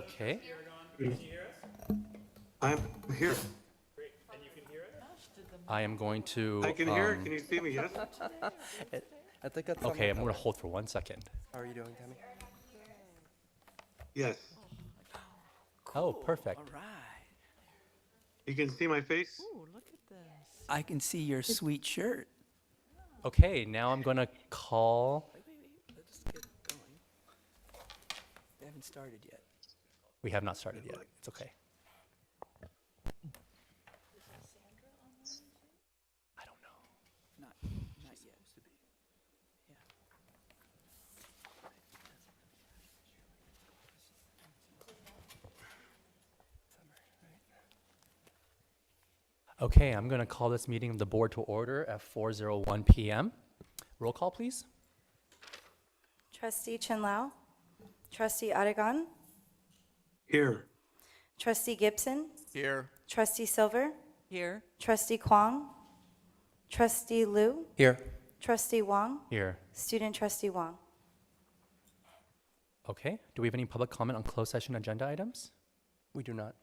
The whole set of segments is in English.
Okay. I'm here. I am going to. I can hear it. Can you see me? Yes. I think that's Okay, I'm going to hold for 1 second. How are you doing, Tammy? Yes. Oh, perfect. All right. You can see my face. Ooh, look at this. I can see your sweet shirt. Okay, now I'm going to call. Wait. Let's get going. They haven't started yet. We have not started yet. It's okay. I don't know. Not yet. Yeah. Okay, I'm going to call this meeting of the board to order at 4:01 p.m. Roll call, please. Trustee Chinlao, Trustee Aragon, Here. Trustee Gibson, Here. Trustee Silver, Here. Trustee Kwong, Trustee Liu, Here. Trustee Wong, Here. Student Trustee Wong. Okay, do we have any public comment on closed session agenda items? We do not.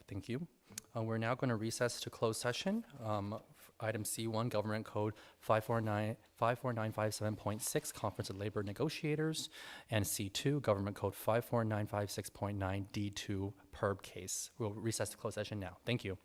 Thank you. We're now going to recess to closed session. Item C1, Government Code 54957.6, Conference of Labor Negotiators, and C2, Government Code 54956.9, D2, PERB case. We'll recess to closed session now. Thank you.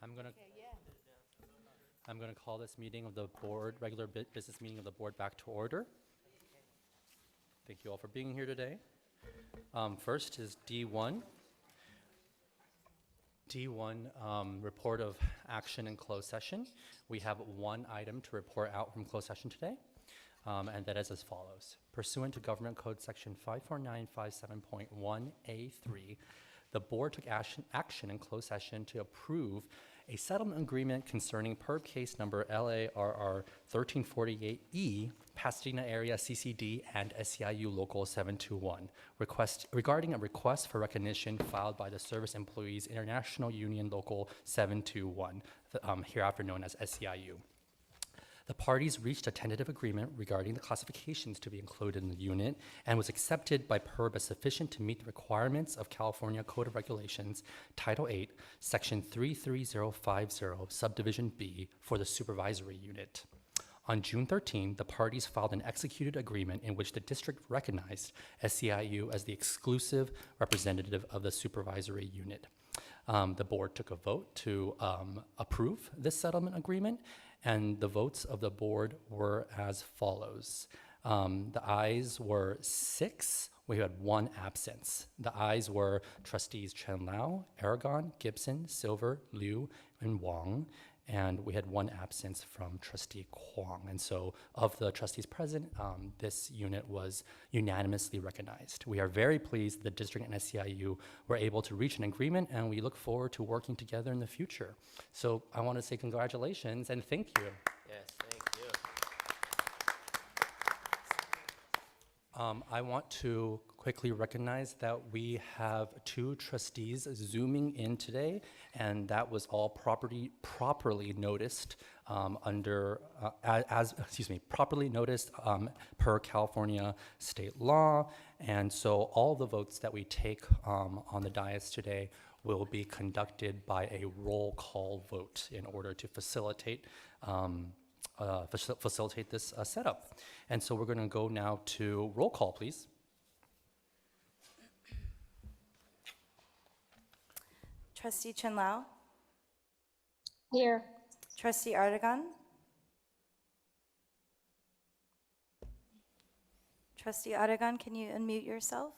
I'm gonna call this meeting of the board, business meeting of the board back to order. Thank you all for being here today. First is D1. D1, report of action in closed session. We have one item to report out from closed session today, and that is as follows. Pursuant to Government Code Section 54957.1A3, the board took action in closed session to approve a settlement agreement concerning PERB case number LARR 1348E, Pasadena Area CCD and SEIU Local 721, regarding a request for recognition filed by the Service Employees International Union Local 721, hereafter known as SEIU. The parties reached a tentative agreement regarding the classifications to be included in the unit and was accepted by PERB as sufficient to meet the requirements of California Code of Regulations, Title 8, Section 33050, Subdivision B, for the supervisory unit. On June 13, the parties filed an executed agreement in which the district recognized SEIU as the exclusive representative of the supervisory unit. The board took a vote to approve this settlement agreement, and the votes of the board were as follows. The ayes were 6. We had 1 absence. The ayes were trustees Chen Lao, Aragon, Gibson, Silver, Liu, and Wang. And we had 1 absence from trustee Kwong. And so of the trustees present, this unit was unanimously recognized. We are very pleased the district and SEIU were able to reach an agreement, and we look forward to working together in the future. So I want to say congratulations and thank you. Yes, thank you. I want to quickly recognize that we have 2 trustees zooming in today, and that was all properly noticed properly noticed per California state law. And so all the votes that we take on the dais today will be conducted by a roll call vote in order to facilitate this setup. And so we're going to go now to roll call, please. Trustee Chen Lao, Here. Trustee Artigan, Trustee Artigan, can you unmute yourself?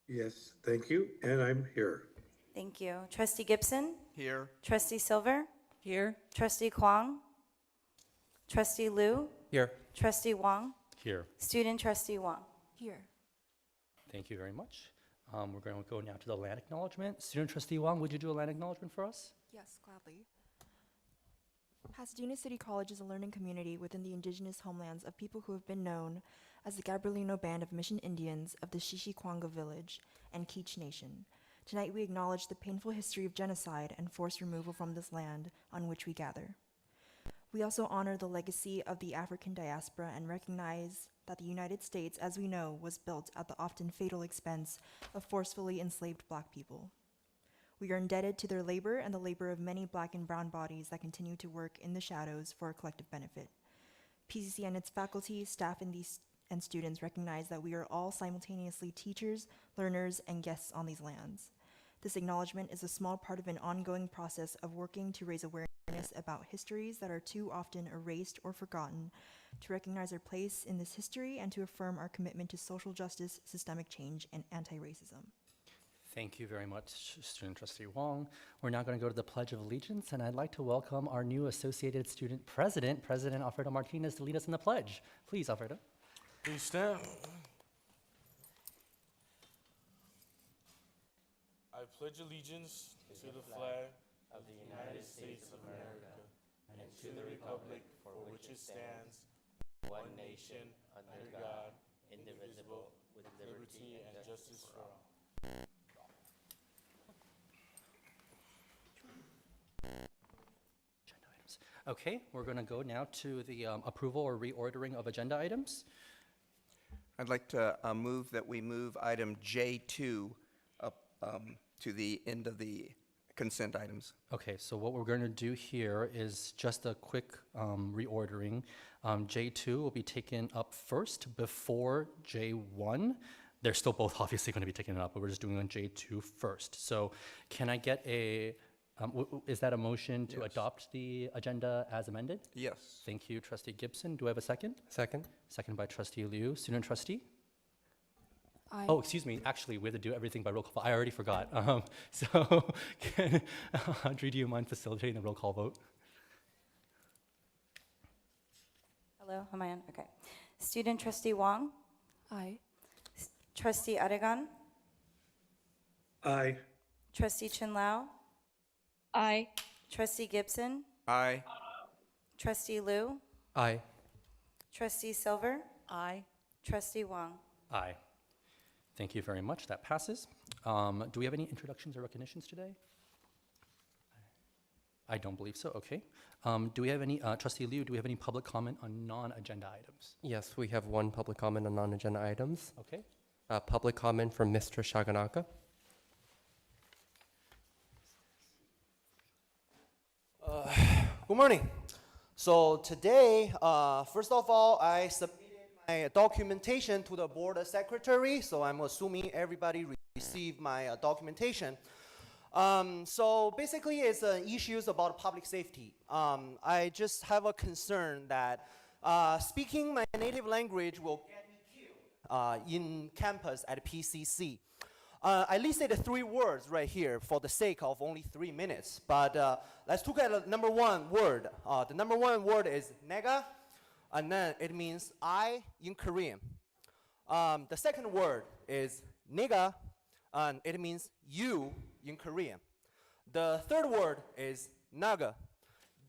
Yes, thank you, and I'm here. Thank you. Trustee Gibson, Here. Trustee Silver, Here? Trustee Kwong, Trustee Liu, Here. Trustee Wang, Here. Student Trustee Wang. Here. Thank you very much. We're going to go now to the land acknowledgement. Student trustee Wang, would you do a land acknowledgement for us? Yes, gladly. Pasadena City College is a learning community within the indigenous homelands of people who have been known as the Gabrielino Band of Mission Indians of the Xixi-Quanga Village and Keech Nation. Tonight we acknowledge the painful history of genocide and forced removal from this land on which we gather. We also honor the legacy of the African diaspora and recognize that the United States, as we know, was built at the often fatal expense of forcefully enslaved Black people. We are indebted to their labor and the labor of many Black and brown bodies that continue to work in the shadows for our collective benefit. PCC and its faculty, staff, and students recognize that we are all simultaneously teachers, learners, and guests on these lands. This acknowledgement is a small part of an ongoing process of working to raise awareness about histories that are too often erased or forgotten, to recognize our place in this history, and to affirm our commitment to social justice, systemic change, and anti-racism. Thank you very much, student trustee Wong. We're now going to go to the Pledge of Allegiance, and I'd like to welcome our new Associated Student President, President Alfredo Martinez, to lead us in the pledge. Please, Alfredo. Please stand. I pledge allegiance to the flag of the United States of America and to the republic for which it stands, one nation, under God, indivisible, with liberty and justice for all. Agenda items. Okay, we're going to go now to the approval or reordering of agenda items. I'd like to move that we move item J2 up to the end of the consent items. Okay, so what we're going to do here is just a quick reordering. J2 will be taken up first before J1. They're still both obviously going to be taken up, but we're just doing on J2 first. So can I get a Is that a motion to Yes. adopt the agenda as amended? Yes. Thank you, Trustee Gibson. Do I have a second? Second? Second by Trustee Liu. Student Trustee? Aye. Oh, excuse me. Actually, we have to do everything by roll call vote. I already forgot. So, Audrey, do you mind facilitating the roll call vote? Hello, am I on? Okay. Student Trustee Wong, Aye. Trustee Adegan, Aye. Trustee Chin Lau, Aye. Trustee Gibson, Aye. Trustee Liu, Aye. Trustee Silver, Aye. Trustee Wong. Aye. Thank you very much. That passes. Do we have any introductions or recognitions today? I don't believe so. Okay. Do we have any, Trustee Liu, do we have any public comment on non-agenda items? Yes, we have one public comment on non-agenda items. Okay. Public comment from Mr. Shaganaka. Good morning. So today, first of all, I submitted my documentation to the board secretary, so I'm assuming everybody received my documentation. So basically, it's issues about public safety. I just have a concern that speaking my native language will get me killed in campus at PCC. I listed 3 words right here for the sake of only 3 minutes, but let's look at the number 1 word. The number 1 word is nega, and then it means I in Korean. The second word is nigga, and it means you in Korean. The third word is naga.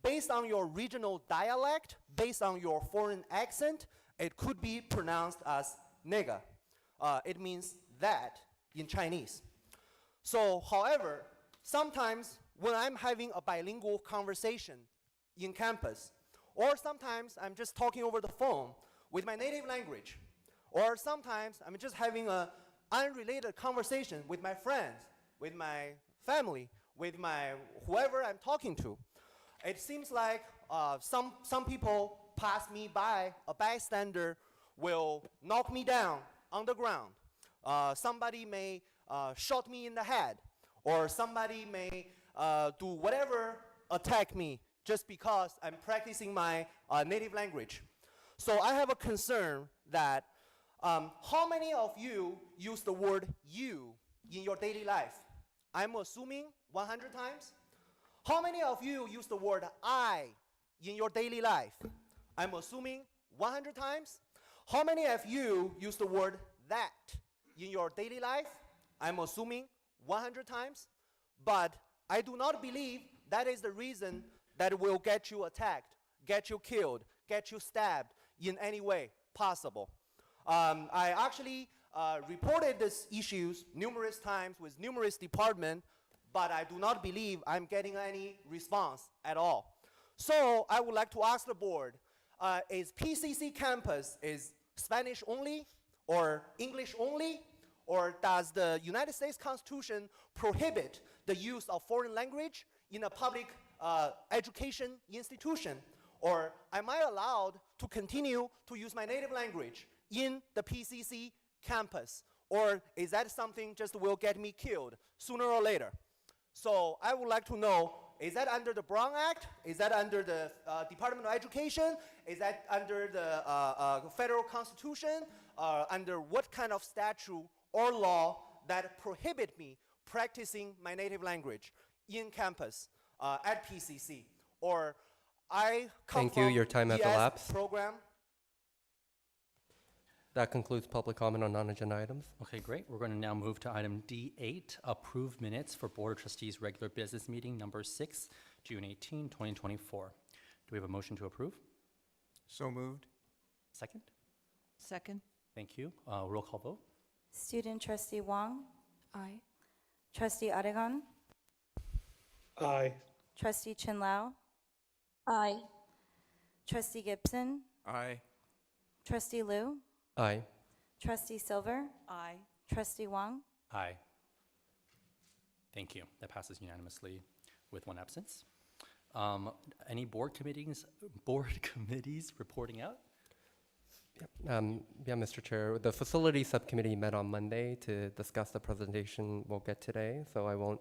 Based on your regional dialect, based on your foreign accent, it could be pronounced as nega. It means that in Chinese. So, however, sometimes when I'm having a bilingual conversation in campus, or sometimes I'm just talking over the phone with my native language, or sometimes I'm just having an unrelated conversation with my friends, with my family, with my whoever I'm talking to. It seems like some people pass me by, a bystander will knock me down on the ground. Somebody may shot me in the head, or somebody may do whatever, attack me just because I'm practicing my native language. So I have a concern that how many of you use the word you in your daily life? I'm assuming 100 times. How many of you use the word I in your daily life? I'm assuming 100 times. How many of you use the word that in your daily life? I'm assuming 100 times. But I do not believe that is the reason that will get you attacked, get you killed, get you stabbed in any way possible. I actually reported these issues numerous times with numerous departments, but I do not believe I'm getting any response at all. So I would like to ask the board, is PCC campus is Spanish only or English only? Or does the United States Constitution prohibit the use of foreign language in a public education institution? Or am I allowed to continue to use my native language in the PCC campus? Or is that something just will get me killed sooner or later? So I would like to know, is that under the Brown Act? Is that under the Department of Education? Is that under the federal constitution? Under what kind of statute or law that prohibit me practicing my native language in campus at PCC? Or I come Thank you. from Your time has ES elapsed. program. That concludes public comment on non-agenda items. Okay, great. We're going to now move to item D8, approve minutes for Board of Trustees regular business meeting number 6, June 18, 2024. Do we have a motion to approve? So moved. Second? Second. Thank you. Roll call vote. Student Trustee Wong, Aye. Trustee Adegan, Aye. Trustee Chin Lau, Aye. Trustee Gibson, Aye. Trustee Liu, Aye. Trustee Silver, Aye. Trustee Wong. Aye. Thank you. That passes unanimously with 1 absence. Any board committees reporting out? Yeah, Mr. Chair, the facility subcommittee met on Monday to discuss the presentation we'll get today, so I won't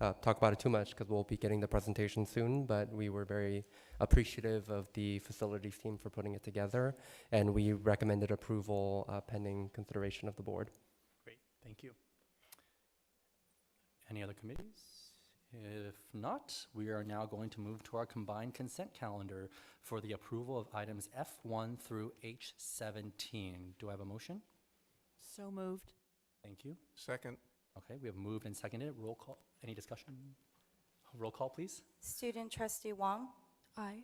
talk about it too much because we'll be getting the presentation soon, but we were very appreciative of the facilities team for putting it together, and we recommended approval pending consideration of the board. Great, thank you. Any other committees? If not, we are now going to move to our combined consent calendar for the approval of items F1 through H17. Do I have a motion? So moved. Thank you. Second. Okay, we have moved and seconded. Roll call. Any discussion? Roll call, please. Student trustee Wong, Aye.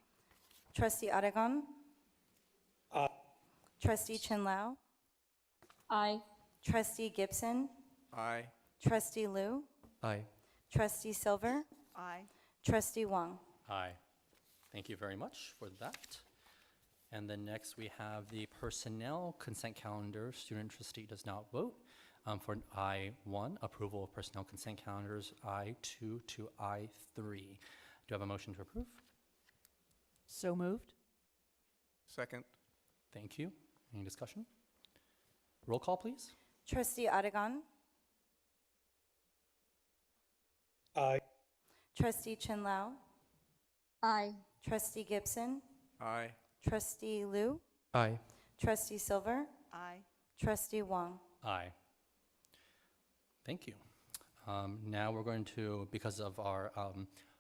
trustee Aragon, Aye. trustee Chin Lau, Aye. trustee Gibson, Aye. trustee Liu, Aye. trustee Silver, Aye. trustee Wong. Aye. Thank you very much for that. And then next we have the personnel consent calendar. Student trustee does not vote. For I1, approval of personnel consent calendars I2 to I3. Do I have a motion to approve? So moved. Second. Thank you. Any discussion? Roll call, please. Trustee Aragon, Aye. trustee Chin Lau, Aye. trustee Gibson, Aye. trustee Liu, Aye. trustee Silver, Aye. trustee Wong. Aye. Thank you. Now we're going to, because of our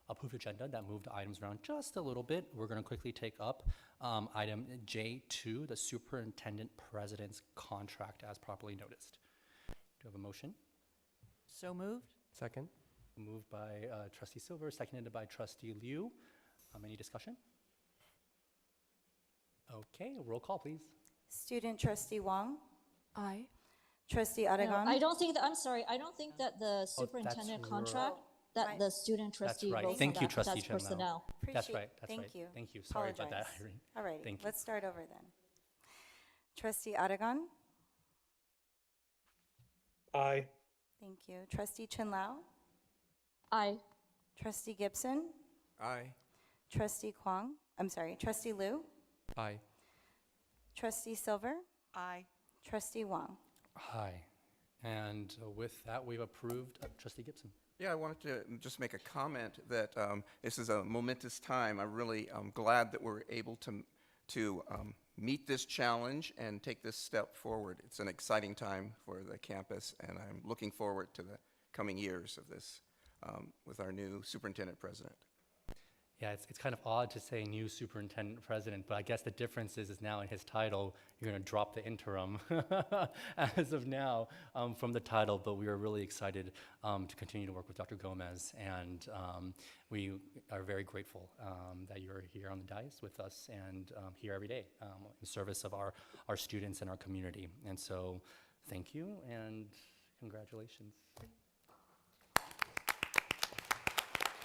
approved agenda that moved items around just a little bit, we're going to quickly take up item J2, the superintendent president's contract as properly noticed. Do you have a motion? So moved. Second. Moved by trustee Silver, seconded by trustee Liu. Any discussion? Okay, roll call, please. Student trustee Wong, Aye. trustee No, Aragon. I don't think that, I'm sorry, I don't think that the superintendent right. contract, that the student trustee right. votes Thank on you, that, trustee that's Chin Lau. personnel. That's Appreciate- right, that's Thank right. you. Thank you, sorry about that, Apologize. Irene. All righty, Thank you. let's start over then. Trustee Aragon, Aye. thank you. Trustee Chin Lau, Aye. trustee Gibson, Aye. trustee trustee Liu, Aye. trustee Silver, Aye. trustee Wong. Aye. And with that, we've approved trustee Gibson. Yeah, I wanted to just make a comment that this is a momentous time. I'm really glad that we're able to meet this challenge and take this step forward. It's an exciting time for the campus, and I'm looking forward to the coming years of this with our new superintendent president. Yeah, it's kind of odd to say new superintendent president, but I guess the difference is now in his title, you're going to drop the interim as of now from the title, but we are really excited to continue to work with Dr. Gomez, and we are very grateful that you're here on the dais with us and here every day in service of our students and our community. And so thank you and congratulations.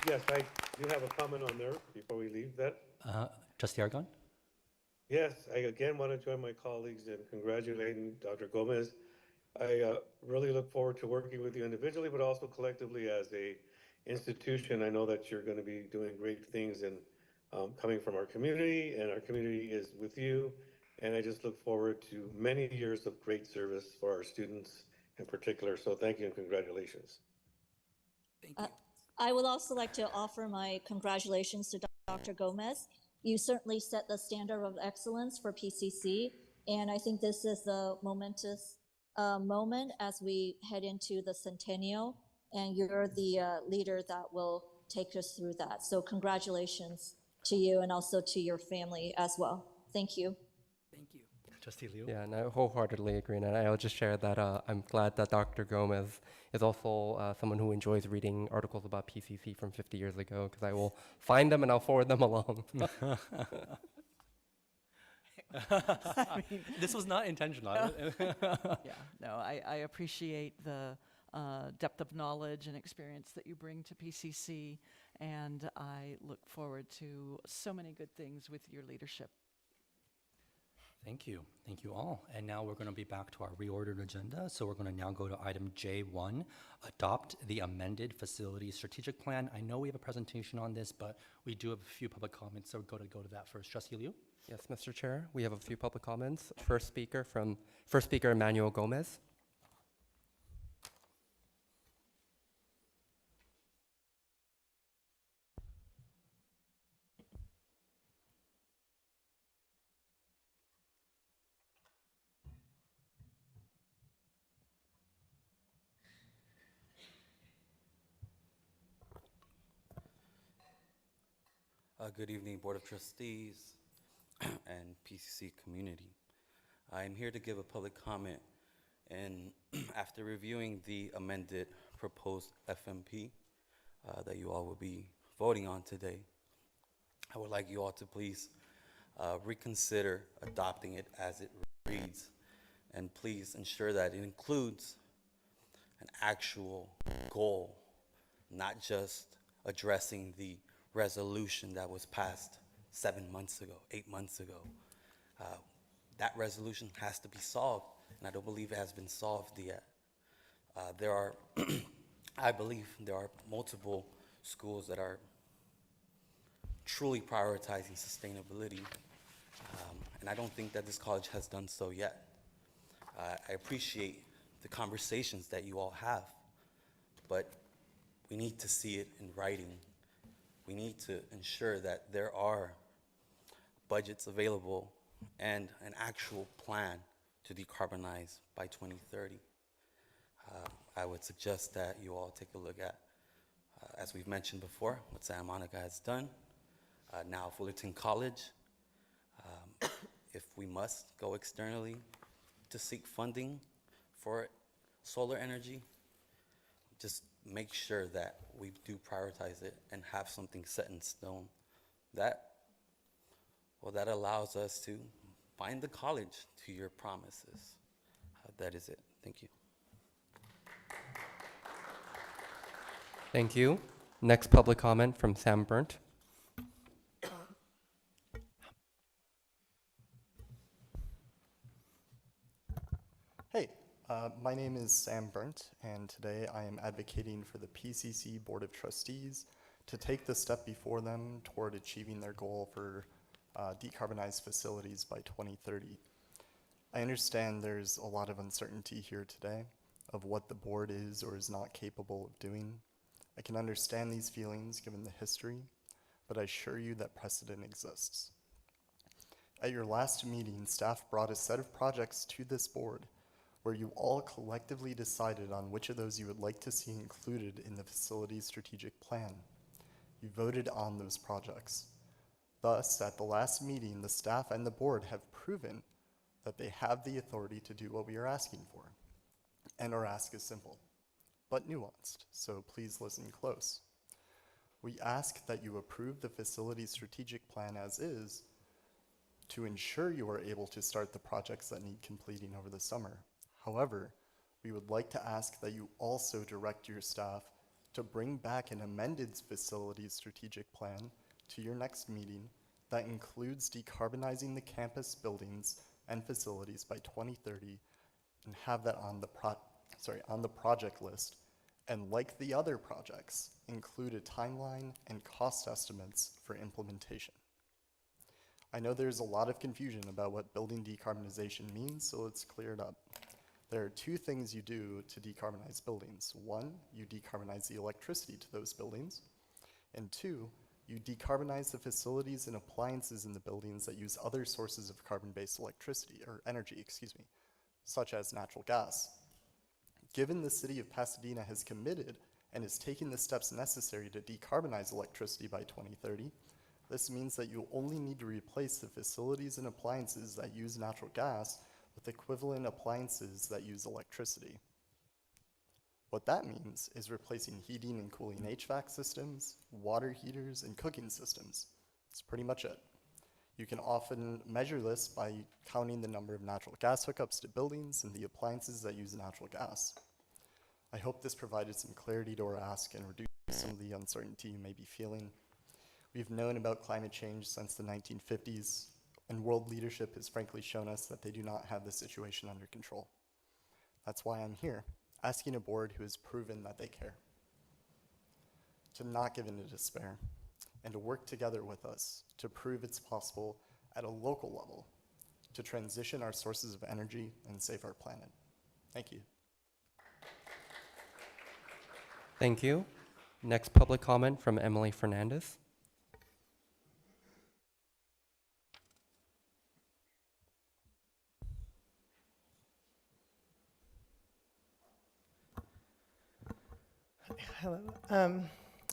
Yes, I do have a comment on there before we leave that. Trustee Aragon? Yes, I again want to join my colleagues in congratulating Dr. Gomez. I really look forward to working with you individually, but also collectively as a institution. I know that you're going to be doing great things and coming from our community, and our community is with you. And I just look forward to many years of great service for our students in particular. So thank you and congratulations. Thank you. I would also like to offer my congratulations to Dr. Gomez. You certainly set the standard of excellence for PCC, and I think this is a momentous moment as we head into the centennial, and you're the leader that will take us through that. So congratulations to you and also to your family as well. Thank you. Thank you. Trustee Liu? Yeah, and I wholeheartedly agree. And I'll just share that I'm glad that Dr. Gomez is also someone who enjoys reading articles about PCC from 50 years ago, because I will find them and I'll forward them along. This was not intentional. Yeah, no, I appreciate the depth of knowledge and experience that you bring to PCC, and I look forward to so many good things with your leadership. Thank you. Thank you all. And now we're going to be back to our reordered agenda. So we're going to now go to item J1, adopt the amended facility strategic plan. I know we have a presentation on this, but we do have a few public comments, so we're going to go to that first. Trustee Liu? Yes, Mr. Chair, we have a few public comments. First speaker, Emmanuel Gomez. Good evening, Board of Trustees and PCC community. I'm here to give a public comment, and after reviewing the amended proposed FMP that you all will be voting on today, I would like you all to please reconsider adopting it as it reads, and please ensure that it includes an actual goal, not just addressing the resolution that was passed 7 months ago, 8 months ago. That resolution has to be solved, and I don't believe it has been solved yet. There are, I believe there are multiple schools that are truly prioritizing sustainability, and I don't think that this college has done so yet. I appreciate the conversations that you all have, but we need to see it in writing. We need to ensure that there are budgets available and an actual plan to decarbonize by 2030. I would suggest that you all take a look at, as we've mentioned before, what Santa Monica has done, now Fullerton College. If we must go externally to seek funding for solar energy, just make sure that we do prioritize it and have something set in stone that allows us to bind the college to your promises. That is it. Thank you. Thank you. Next public comment from Sam Burnt. Hey, my name is Sam Burnt, and today I am advocating for the PCC Board of Trustees to take the step before them toward achieving their goal for decarbonized facilities by 2030. I understand there's a lot of uncertainty here today of what the board is or is not capable of doing. I can understand these feelings given the history, but I assure you that precedent exists. At your last meeting, staff brought a set of projects to this board where you all collectively decided on which of those you would like to see included in the facilities strategic plan. You voted on those projects. Thus, at the last meeting, the staff and the board have proven that they have the authority to do what we are asking for. And our ask is simple, but nuanced, so please listen close. We ask that you approve the facilities strategic plan as is to ensure you are able to start the projects that need completing over the summer. However, we would like to ask that you also direct your staff to bring back an amended facilities strategic plan to your next meeting that includes decarbonizing the campus buildings and facilities by 2030 and have that on the project list, and like the other projects, include a timeline and cost estimates for implementation. I know there's a lot of confusion about what building decarbonization means, so let's clear it up. There are two things you do to decarbonize buildings. One, you decarbonize the electricity to those buildings. And two, you decarbonize the facilities and appliances in the buildings that use other sources of carbon-based electricity, or energy, such as natural gas. Given the city of Pasadena has committed and is taking the steps necessary to decarbonize electricity by 2030, this means that you only need to replace the facilities and appliances that use natural gas with equivalent appliances that use electricity. What that means is replacing heating and cooling HVAC systems, water heaters, and cooking systems. That's pretty much it. You can often measure this by counting the number of natural gas hookups to buildings and the appliances that use natural gas. I hope this provided some clarity to our ask and reduced some of the uncertainty you may be feeling. We've known about climate change since the 1950s, and world leadership has frankly shown us that they do not have the situation under control. That's why I'm here, asking a board who has proven that they care to not give in to despair and to work together with us to prove it's possible at a local level to transition our sources of energy and save our planet. Thank you. Thank you. Next public comment from Emily Fernandez. Hello.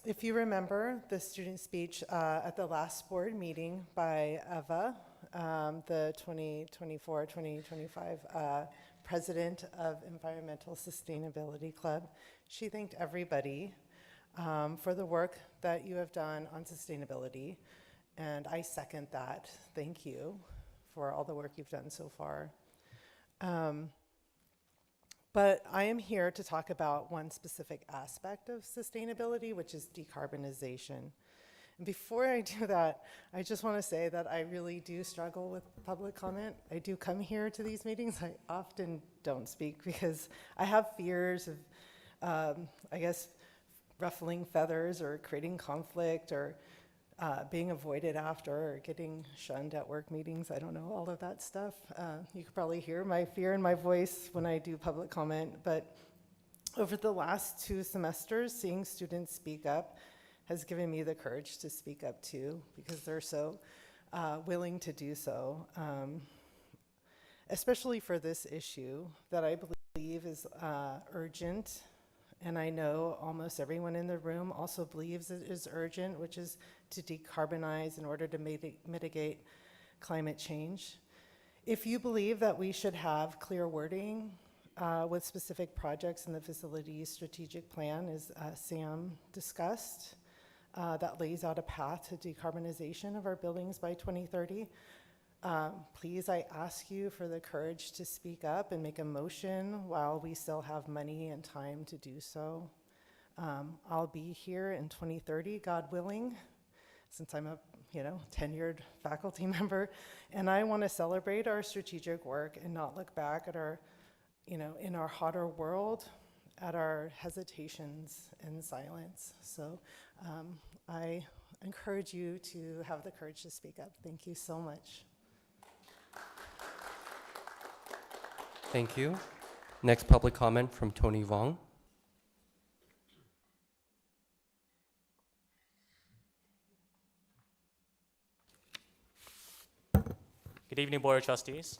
If you remember the student speech at the last board meeting by Eva, the 2024-2025 president of Environmental Sustainability Club, she thanked everybody for the work that you have done on sustainability. And I second that. Thank you for all the work you've done so far. But I am here to talk about one specific aspect of sustainability, which is decarbonization. And before I do that, I just want to say that I really do struggle with public comment. I do come here to these meetings. I often don't speak because I have fears of, I guess, ruffling feathers or creating conflict or being avoided after or getting shunned at work meetings. I don't know, all of that stuff. You could probably hear my fear in my voice when I do public comment, but over the last 2 semesters, seeing students speak up has given me the courage to speak up too, because they're so willing to do so, especially for this issue that I believe is urgent. And I know almost everyone in the room also believes it is urgent, which is to decarbonize in order to mitigate climate change. If you believe that we should have clear wording with specific projects in the facilities strategic plan, as Sam discussed, that lays out a path to decarbonization of our buildings by 2030, please, I ask you for the courage to speak up and make a motion while we still have money and time to do so. I'll be here in 2030, God willing, since I'm a tenured faculty member, and I want to celebrate our strategic work and not look back at our, in our hotter world, at our hesitations and silence. So I encourage you to have the courage to speak up. Thank you so much. Thank you. Next public comment from Tony Vong. Good evening, Board of Trustees.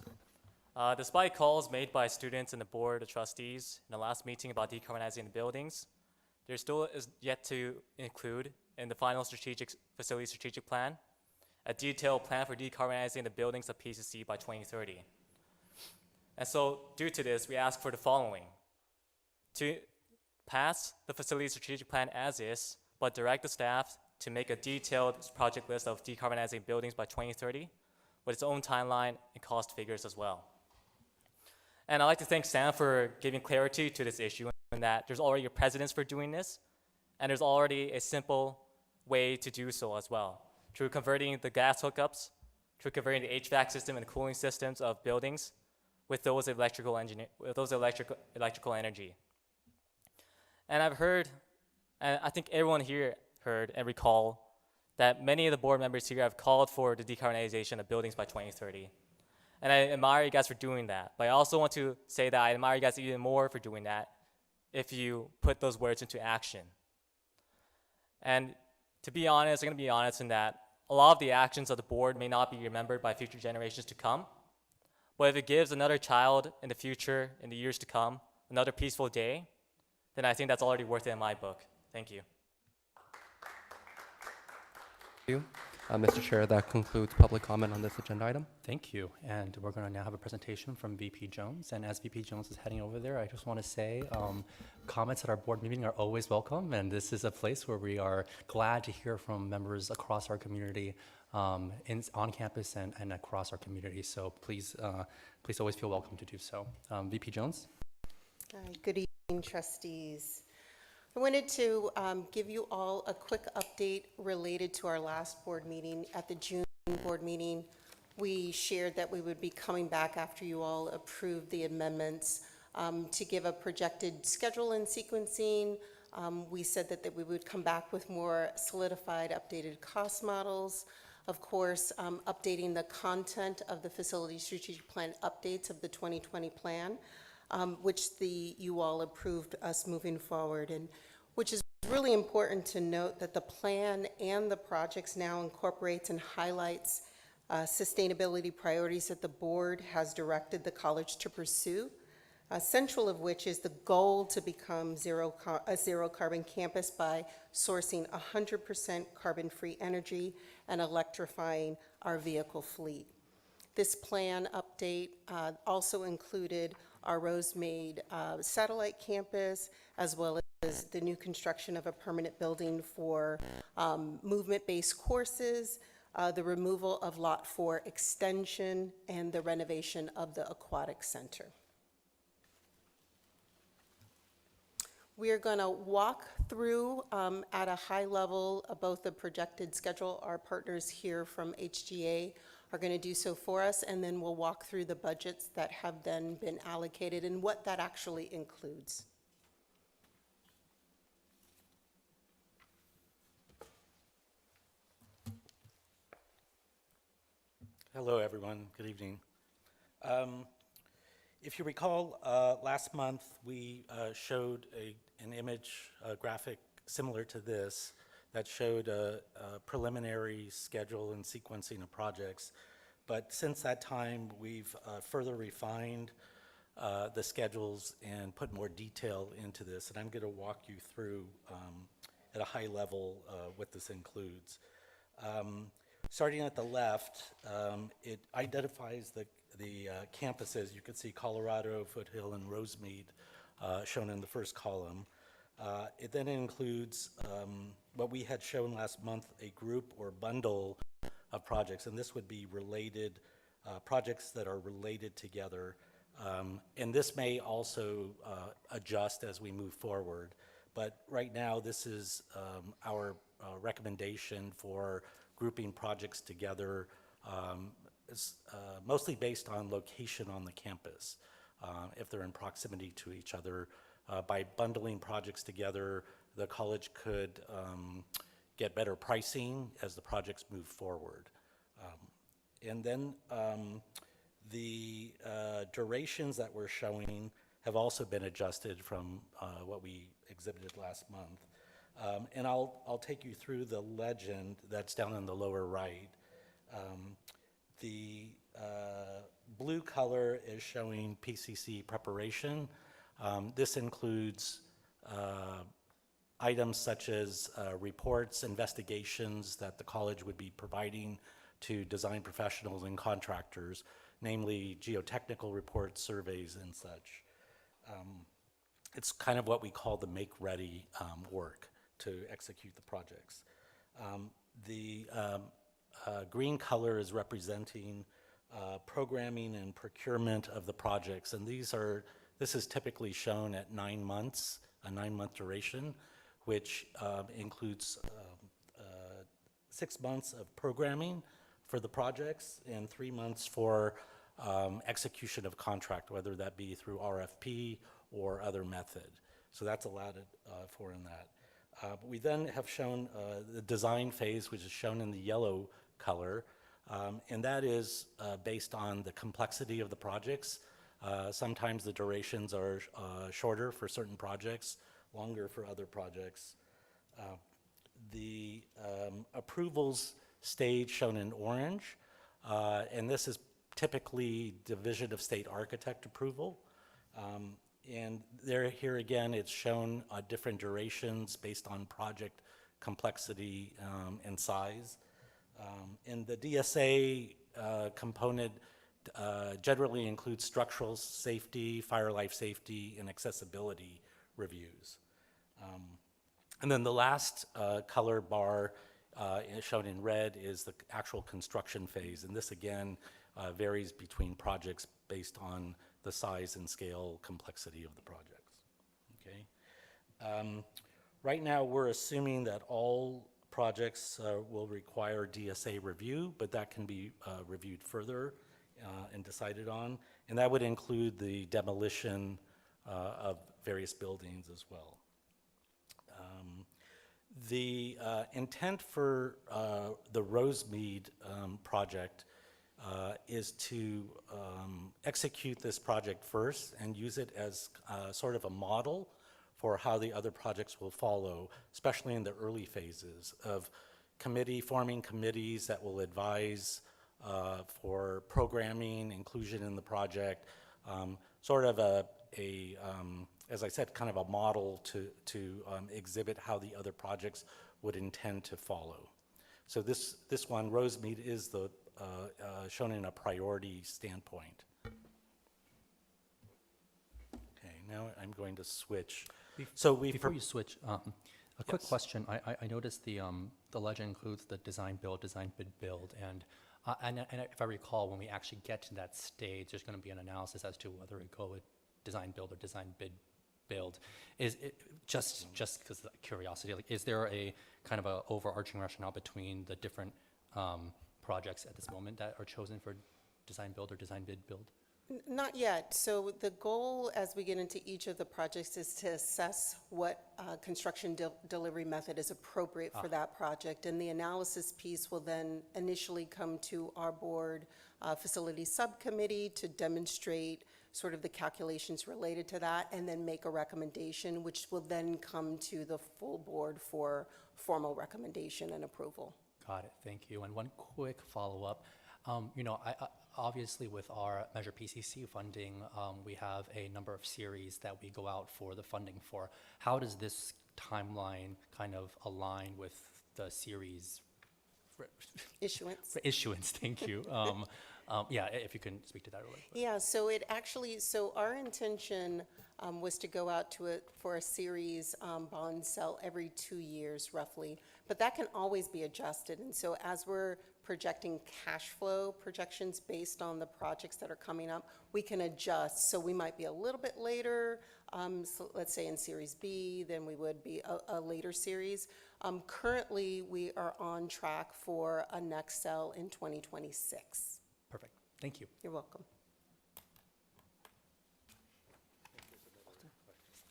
Despite calls made by students and the Board of Trustees in the last meeting about decarbonizing the buildings, there still is yet to include in the final facility strategic plan a detailed plan for decarbonizing the buildings of PCC by 2030. And so, due to this, we ask for the following: to pass the facility strategic plan as is, but direct the staff to make a detailed project list of decarbonizing buildings by 2030 with its own timeline and cost figures as well. And I'd like to thank Sam for giving clarity to this issue, and that there's already a precedence for doing this, and there's already a simple way to do so as well, through converting the gas hookups, through converting the HVAC system and the cooling systems of buildings with those electrical energy. And I've heard, and I think everyone here heard and recall, that many of the board members here have called for the decarbonization of buildings by 2030. And I admire you guys for doing that. But I also want to say that I admire you guys even more for doing that if you put those words into action. And to be honest, I'm going to be honest in that a lot of the actions of the board may not be remembered by future generations to come. But if it gives another child in the future, in the years to come, another peaceful day, then I think that's already worth it in my book. Thank you. Thank you. Mr. Chair, that concludes public comment on this agenda item. Thank you. And we're going to now have a presentation from VP Jones. And as VP Jones is heading over there, I just want to say comments at our board meeting are always welcome. And this is a place where we are glad to hear from members across our community on campus and across our community. So please always feel welcome to do so. VP Jones. Good evening, trustees. I wanted to give you all a quick update related to our last board meeting. At the June board meeting, we shared that we would be coming back after you all approved the amendments to give a projected schedule and sequencing. We said that we would come back with more solidified, updated cost models. Of course, updating the content of the facility strategic plan updates of the 2020 plan, which you all approved us moving forward, and which is really important to note that the plan and the projects now incorporates and highlights sustainability priorities that the board has directed the college to pursue. Central of which is the goal to become a zero carbon campus by sourcing 100% carbon-free energy and electrifying our vehicle fleet. This plan update also included our Rosemead satellite campus, as well as the new construction of a permanent building for movement-based courses, the removal of Lot 4 extension, and the renovation of the aquatic center. We are going to walk through at a high level both the projected schedule. Our partners here from HGA are going to do so for us, and then we'll walk through the budgets that have then been allocated and what that actually includes. Hello, everyone. Good evening. If you recall, last month we showed an image, a graphic similar to this that showed a preliminary schedule and sequencing of projects. But since that time, we've further refined the schedules and put more detail into this. And I'm going to walk you through at a high level what this includes. Starting at the left, it identifies the campuses. You can see Colorado, Foothill, and Rosemead shown in the first column. It then includes what we had shown last month, a group or bundle of projects, and this would be related, projects that are related together. And this may also adjust as we move forward. But right now, this is our recommendation for grouping projects together, mostly based on location on the campus, if they're in proximity to each other. By bundling projects together, the college could get better pricing as the projects move forward. And then the durations that we're showing have also been adjusted from what we exhibited last month. And I'll take you through the legend that's down in the lower right. The blue color is showing PCC preparation. This includes items such as reports, investigations that the college would be providing to design professionals and contractors, namely geotechnical reports, surveys, and such. It's kind of what we call the make-ready work to execute the projects. The green color is representing programming and procurement of the projects, and this is typically shown at 9 months, a 9-month duration, which includes 6 months of programming for the projects and 3 months for execution of contract, whether that be through RFP or other method. So that's allowed for in that. We then have shown the design phase, which is shown in the yellow color, and that is based on the complexity of the projects. Sometimes the durations are shorter for certain projects, longer for other projects. The approvals stage shown in orange, and this is typically Division of State Architect approval. And here again, it's shown different durations based on project complexity and size. And the DSA component generally includes structural safety, fire life safety, and accessibility reviews. And then the last color bar shown in red is the actual construction phase. And this again varies between projects based on the size and scale complexity of the projects. Okay. Right now we're assuming that all projects will require DSA review, but that can be reviewed further and decided on. And that would include the demolition of various buildings as well. The intent for the Rosemead project is to execute this project first and use it as sort of a model for how the other projects will follow, especially in the early phases of forming committees that will advise for programming, inclusion in the project, sort of as I said, kind of a model to exhibit how the other projects would intend to follow. So this one, Rosemead, is the shown in a priority standpoint. Okay, now I'm going to switch. Before you switch, a quick question. I noticed the legend includes the design, build, design, bid, build, and if I recall, when we actually get to that stage, there's going to be an analysis as to whether we go with design, build, or design, bid, build. Is it just because of curiosity? Like, is there a kind of a overarching rationale between the different projects at this moment that are chosen for design, build, or design, bid, build? Not yet. So the goal as we get into each of the projects is to assess what construction delivery method is appropriate for that project. And the analysis piece will then initially come to our board facility subcommittee to demonstrate sort of the calculations related to that, and then make a recommendation, which will then come to the full board for formal recommendation and approval. Got it. Thank you. And one quick follow-up. You know, obviously with our Measure PCC funding, we have a number of series that we go out for the funding for. How does this timeline kind of align with the series? Issuance. Issuance, thank you. Yeah, if you can speak to that really quick. Yeah, so our intention was to go out for a series bond sell every 2 years roughly, but that can always be adjusted. And so as we're projecting cash flow projections based on the projects that are coming up, we can adjust. So we might be a little bit later, so let's say in Series B, than we would be a later series. Currently, we are on track for a next sell in 2026. Perfect. Thank you. You're welcome.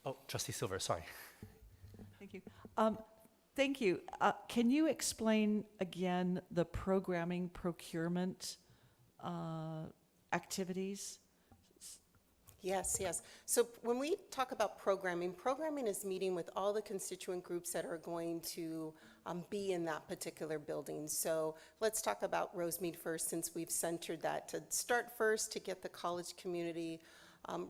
Oh, Trustee Silver, sorry. Thank you. Thank you. Can you explain again the programming procurement activities? Yes. So when we talk about programming is meeting with all the constituent groups that are going to be in that particular building. So let's talk about Rosemead first, since we've centered that to start first to get the college community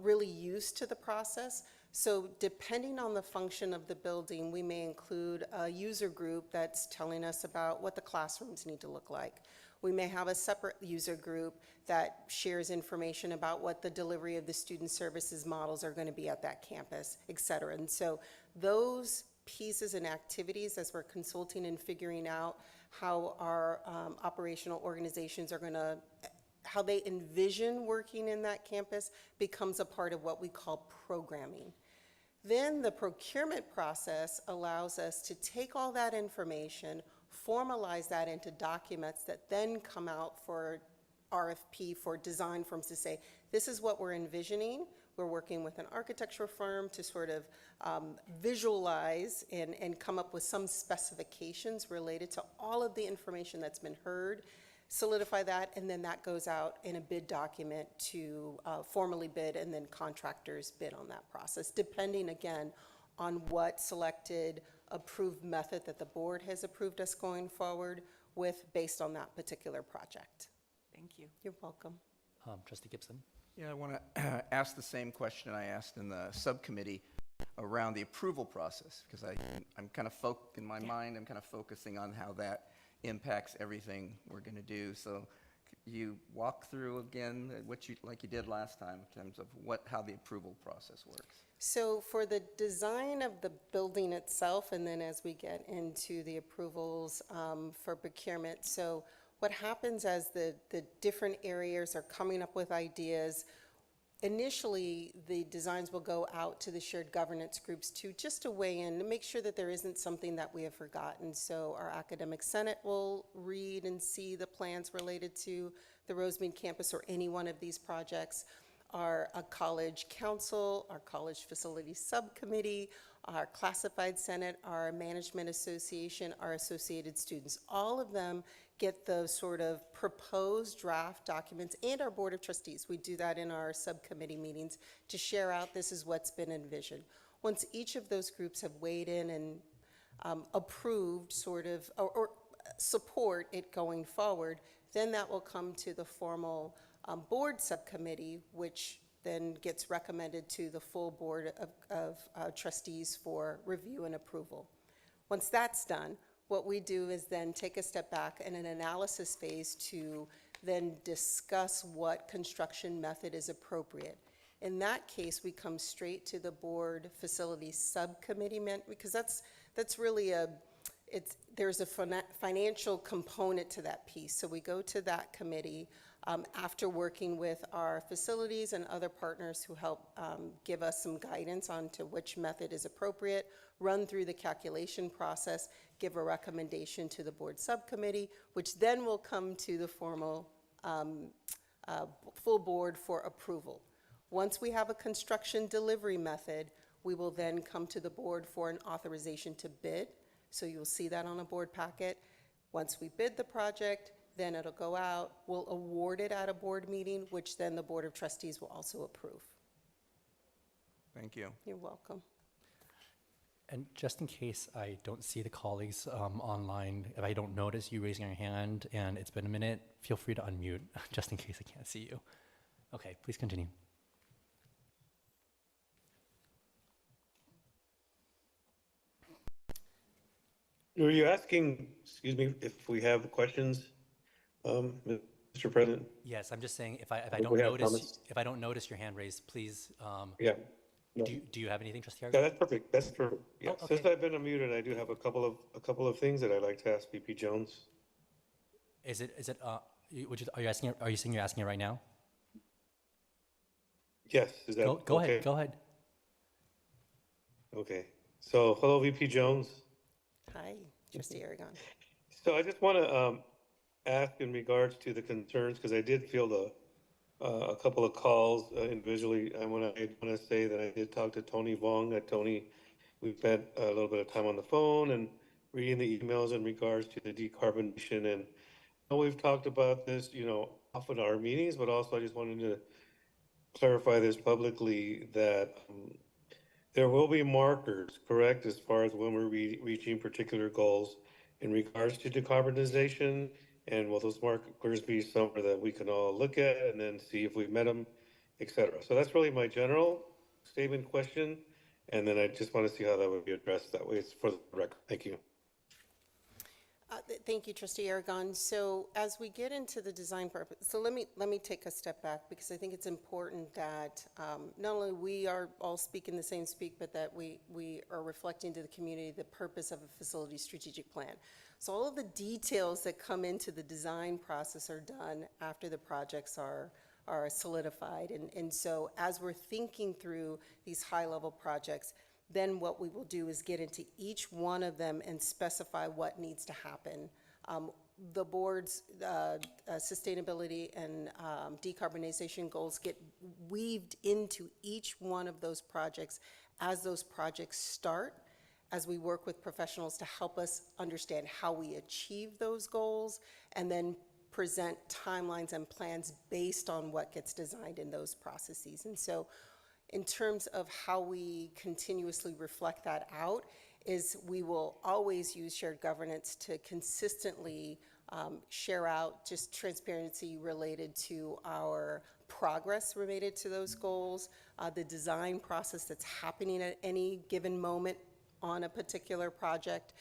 really used to the process. So depending on the function of the building, we may include a user group that's telling us about what the classrooms need to look like. We may have a separate user group that shares information about what the delivery of the student services models are going to be at that campus, et cetera. And so those pieces and activities, as we're consulting and figuring out how our operational organizations are going to, how they envision working in that campus, becomes a part of what we call programming. Then the procurement process allows us to take all that information, formalize that into documents that then come out for RFP for design firms to say, this is what we're envisioning. We're working with an architectural firm to sort of visualize and come up with some specifications related to all of the information that's been heard, solidify that, and then that goes out in a bid document to formally bid, and then contractors bid on that process, depending again on what selected approved method that the board has approved us going forward with based on that particular project. Thank you. You're welcome. Trustee Gibson. Yeah, I want to ask the same question I asked in the subcommittee around the approval process, because I'm kind of in my mind, I'm kind of focusing on how that impacts everything we're going to do. So could you walk through again like you did last time in terms of how the approval process works? So for the design of the building itself, and then as we get into the approvals for procurement, so what happens as the different areas are coming up with ideas, initially the designs will go out to the shared governance groups just to weigh in, to make sure that there isn't something that we have forgotten. So our academic senate will read and see the plans related to the Rosemead campus or any one of these projects. Our college council, our college facilities subcommittee, our classified senate, our management association, our associated students, all of them get those sort of proposed draft documents, and our board of trustees. We do that in our subcommittee meetings to share out this is what's been envisioned. Once each of those groups have weighed in and approved sort of, or support it going forward, then that will come to the formal board subcommittee, which then gets recommended to the full Board of Trustees for review and approval. Once that's done, what we do is then take a step back in an analysis phase to then discuss what construction method is appropriate. In that case, we come straight to the board facilities subcommittee, because that's really there's a financial component to that piece. So we go to that committee after working with our facilities and other partners who help give us some guidance on to which method is appropriate, run through the calculation process, give a recommendation to the board subcommittee, which then will come to the formal full board for approval. Once we have a construction delivery method, we will then come to the board for an authorization to bid. So you'll see that on a board packet. Once we bid the project, then it'll go out. We'll award it at a board meeting, which then the Board of Trustees will also approve. Thank you. You're welcome. And just in case I don't see the colleagues online, if I don't notice you raising your hand and it's been a minute, feel free to unmute, just in case I can't see you. Okay, please continue. Were you asking, excuse me, if we have questions, Mr. President? Yes, I'm just saying if I We don't have notice comments. if I don't notice your hand raised, please. Yeah. No. Do you have anything, Trustee Yeah, Argo? that's perfect. That's perfect. Yeah. Oh, Since okay. I've been unmuted, I do have a couple of things that I'd like to ask VP Jones. Is it are you asking? Are you saying you're asking it right now? Yes. Is that Go okay? ahead. Go ahead. Okay. So, hello, VP Jones. Hi, Trustee Aragon. So I just want to ask in regards to the concerns, because I did field a couple of calls individually. I want to say that I did talk to Tony Vong. Tony, we spent a little bit of time on the phone and reading the emails in regards to the decarbonization. And I know we've talked about this, often in our meetings, but also I just wanted to clarify this publicly that there will be markers, correct, as far as when we're reaching particular goals in regards to decarbonization, and will those markers be somewhere that we can all look at and then see if we've met them, et cetera. So that's really my general statement question, and then I just want to see how that would be addressed that way. It's for the record. Thank you. Thank you, Trustee Aragon. So as we get into the design purpose, so let me take a step back, because I think it's important that not only we are all speaking the same speak, but that we are reflecting to the community the purpose of a facility strategic plan. So all of the details that come into the design process are done after the projects are solidified. And so as we're thinking through these high-level projects, then what we will do is get into each one of them and specify what needs to happen. The board's sustainability and decarbonization goals get weaved into each one of those projects as those projects start, as we work with professionals to help us understand how we achieve those goals, and then present timelines and plans based on what gets designed in those processes. And so in terms of how we continuously reflect that out is we will always use shared governance to consistently share out just transparency related to our progress related to those goals, the design process that's happening at any given moment on a particular project.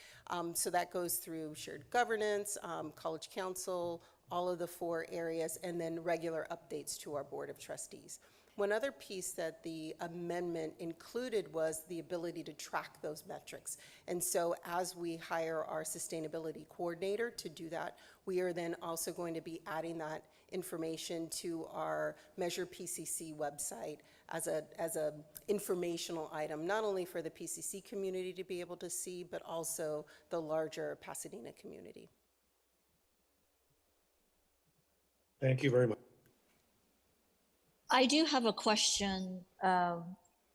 So that goes through shared governance, college council, all of the 4 areas, and then regular updates to our Board of Trustees. One other piece that the amendment included was the ability to track those metrics. And so as we hire our sustainability coordinator to do that, we are then also going to be adding that information to our Measure PCC website as a informational item, not only for the PCC community to be able to see, but also the larger Pasadena community. Thank you very much. I do have a question,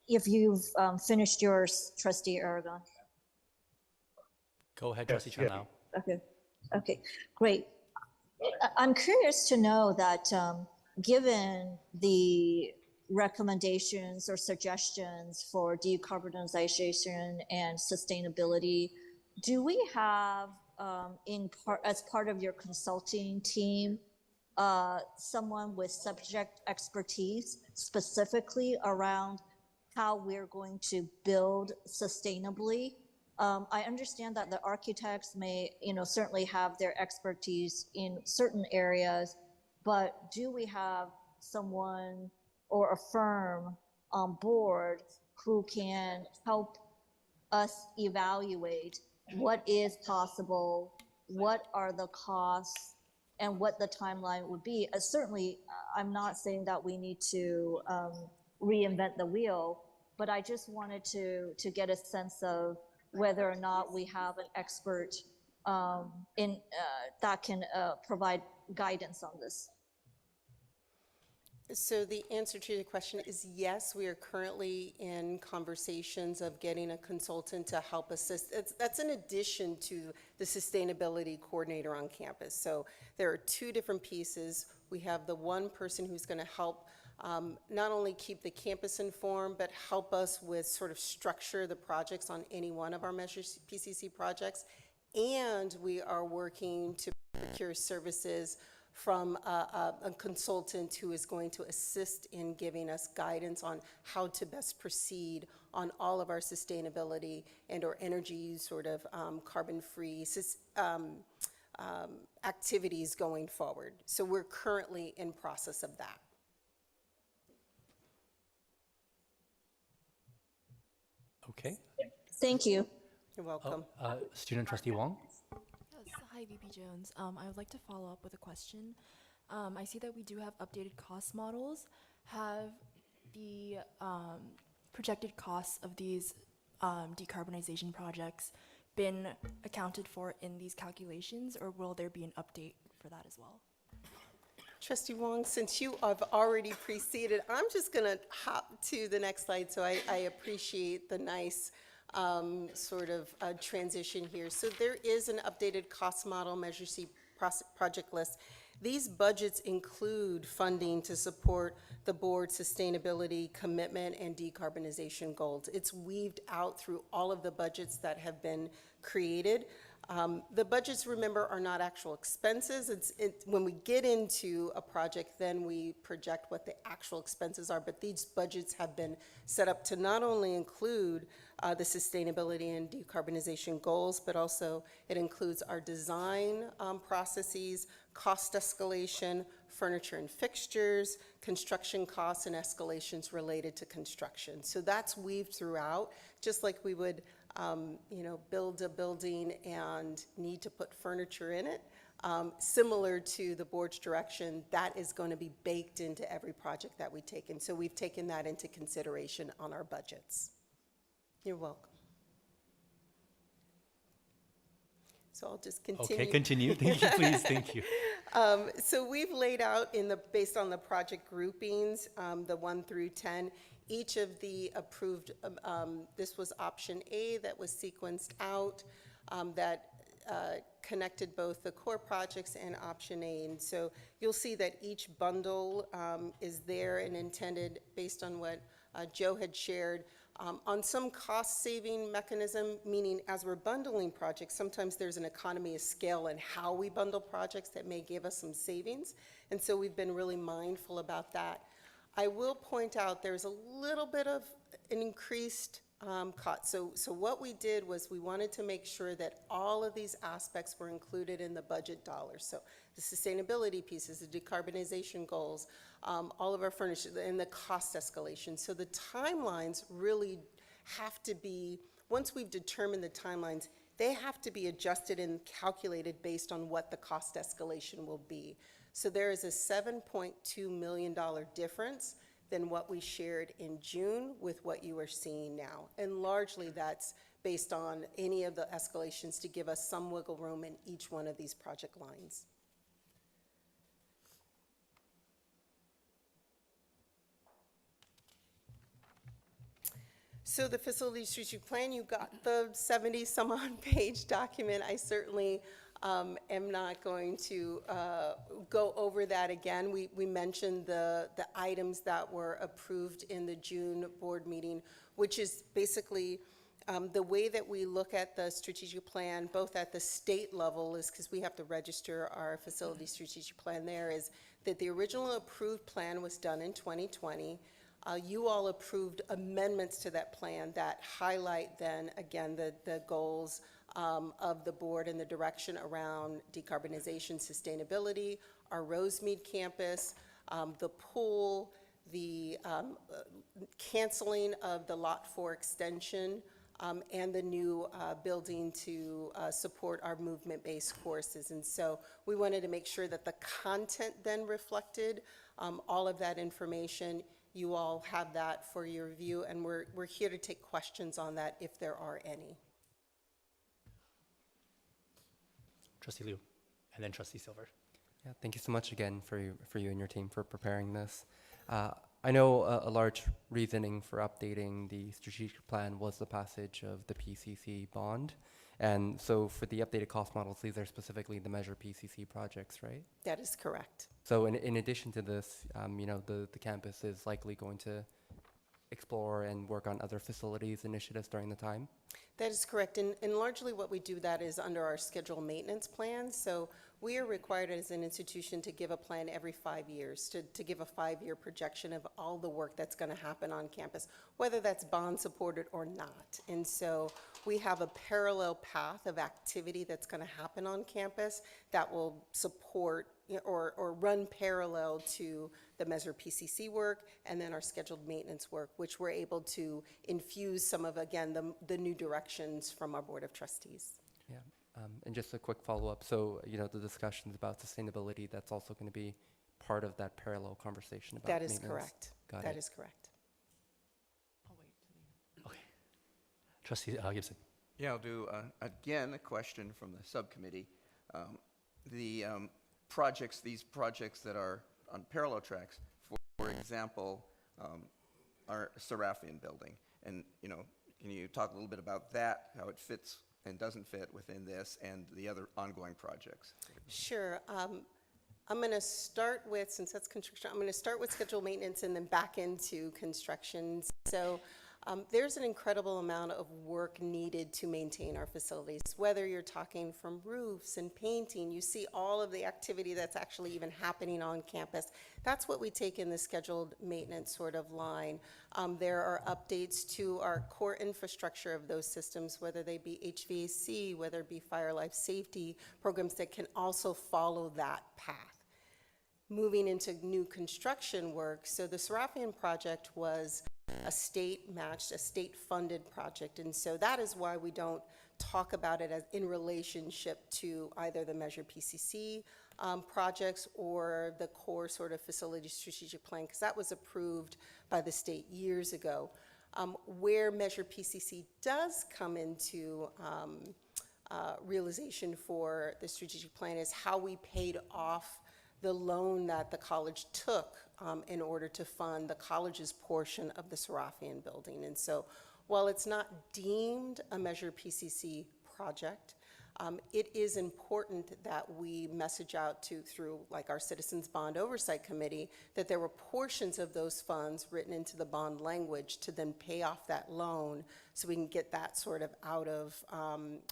if you've finished yours, Trustee Aragon. Go ahead, Trustee Chan Lau. Okay, great. I'm curious to know that given the recommendations or suggestions for decarbonization and sustainability, do we have as part of your consulting team someone with subject expertise specifically around how we're going to build sustainably. I understand that the architects may, certainly have their expertise in certain areas, but do we have someone or a firm on board who can help us evaluate what is possible, what are the costs, and what the timeline would be? Certainly, I'm not saying that we need to reinvent the wheel, but I just wanted to get a sense of whether or not we have an expert that can provide guidance on this. So the answer to your question is yes, we are currently in conversations of getting a consultant to help assist. That's in addition to the sustainability coordinator on campus. So there are two different pieces. We have the one person who's going to help not only keep the campus informed, but help us with sort of structure the projects on any one of our Measures PCC projects. And we are working to procure services from a consultant who is going to assist in giving us guidance on how to best proceed on all of our sustainability and or energy sort of carbon-free activities going forward. So we're currently in process of that. Okay. Thank you. You're welcome. Student Trustee Wong? Yes, hi VP Jones. I would like to follow up with a question. I see that we do have updated cost models. Have the projected costs of these decarbonization projects been accounted for in these calculations, or will there be an update for that as well? Trustee Wong, since you have already preceded, I'm just going to hop to the next slide. So I appreciate the nice sort of transition here. So there is an updated cost model, Measure C project list. These budgets include funding to support the board's sustainability commitment and decarbonization goals. It's weaved out through all of the budgets that have been created. The budgets, remember, are not actual expenses. When we get into a project, then we project what the actual expenses are, but these budgets have been set up to not only include the sustainability and decarbonization goals, but also it includes our design processes, cost escalation, furniture and fixtures, construction costs, and escalations related to construction. So that's weaved throughout, just like we would build a building and need to put furniture in it. Similar to the board's direction, that is going to be baked into every project that we take. And so we've taken that into consideration on our budgets. You're welcome. So I'll just continue. Okay, continue. Thank you, please. Thank you. So we've laid out based on the project groupings, the 1 through 10, each of the approved, this was option A that was sequenced out, that connected both the core projects and option A. And so you'll see that each bundle is there and intended based on what Joe had shared. On some cost-saving mechanism, meaning as we're bundling projects, sometimes there's an economy of scale in how we bundle projects that may give us some savings. And so we've been really mindful about that. I will point out there's a little bit of an increased cost. So what we did was we wanted to make sure that all of these aspects were included in the budget dollars. So the sustainability pieces, the decarbonization goals, all of our furniture, and the cost escalation. So the timelines really have to be, once we've determined the timelines, they have to be adjusted and calculated based on what the cost escalation will be. So there is a $7.2 million difference than what we shared in June with what you are seeing now. And largely that's based on any of the escalations to give us some wiggle room in each one of these project lines. So the facility strategic plan, you got the 70 some odd page document. I certainly am not going to go over that again. We mentioned the items that were approved in the June board meeting, which is basically The way that we look at the strategic plan, both at the state level, is because we have to register our facility strategic plan there, is that the original approved plan was done in 2020. You all approved amendments to that plan that highlight then, again, the goals of the board and the direction around decarbonization, sustainability, our Rosemead campus, the pool, the canceling of the Lot 4 extension, and the new building to support our movement-based courses. And so we wanted to make sure that the content then reflected all of that information. You all have that for your review, and we're here to take questions on that if there are any. Trustee Liu, and then Trustee Silver. Yeah, thank you so much again for you and your team for preparing this. I know a large reasoning for updating the strategic plan was the passage of the PCC bond. And so for the updated cost models, these are specifically the Measure PCC projects, right? That is correct. So in addition to this, the campus is likely going to explore and work on other facilities initiatives during the time? That is correct. And largely what we do that is under our scheduled maintenance plan. So we are required as an institution to give a plan every 5 years, to give a 5-year projection of all the work that's going to happen on campus, whether that's bond supported or not. And so we have a parallel path of activity that's going to happen on campus that will support or run parallel to the Measure PCC work and then our scheduled maintenance work, which we're able to infuse some of, again, the new directions from our Board of Trustees. Yeah, and just a quick follow-up. So, the discussions about sustainability, that's also going to be part of that parallel conversation about That is maintenance. correct. Got That it. is correct. I'll wait till the end. Okay. Trustee Gibson. Yeah, I'll do, again, a question from the subcommittee. These projects that are on parallel tracks, for example, our Seraphian building. And, can you talk a little bit about that, how it fits and doesn't fit within this and the other ongoing projects? Sure. I'm going to start with, since that's construction, I'm going to start with scheduled maintenance and then back into construction. So there's an incredible amount of work needed to maintain our facilities, whether you're talking from roofs and painting. You see all of the activity that's actually even happening on campus. That's what we take in the scheduled maintenance sort of line. There are updates to our core infrastructure of those systems, whether they be HVAC, whether it be fire life safety programs that can also follow that path. Moving into new construction work, so the Seraphian project was a state-matched, a state-funded project, and so that is why we don't talk about it as in relationship to either the Measure PCC projects or the core sort of facility strategic plan, because that was approved by the state years ago. Where Measure PCC does come into realization for the strategic plan is how we paid off the loan that the college took in order to fund the college's portion of the Seraphian building. And so while it's not deemed a Measure PCC project, it is important that we message out through like our Citizens Bond Oversight Committee that there were portions of those funds written into the bond language to then pay off that loan so we can get that sort of out of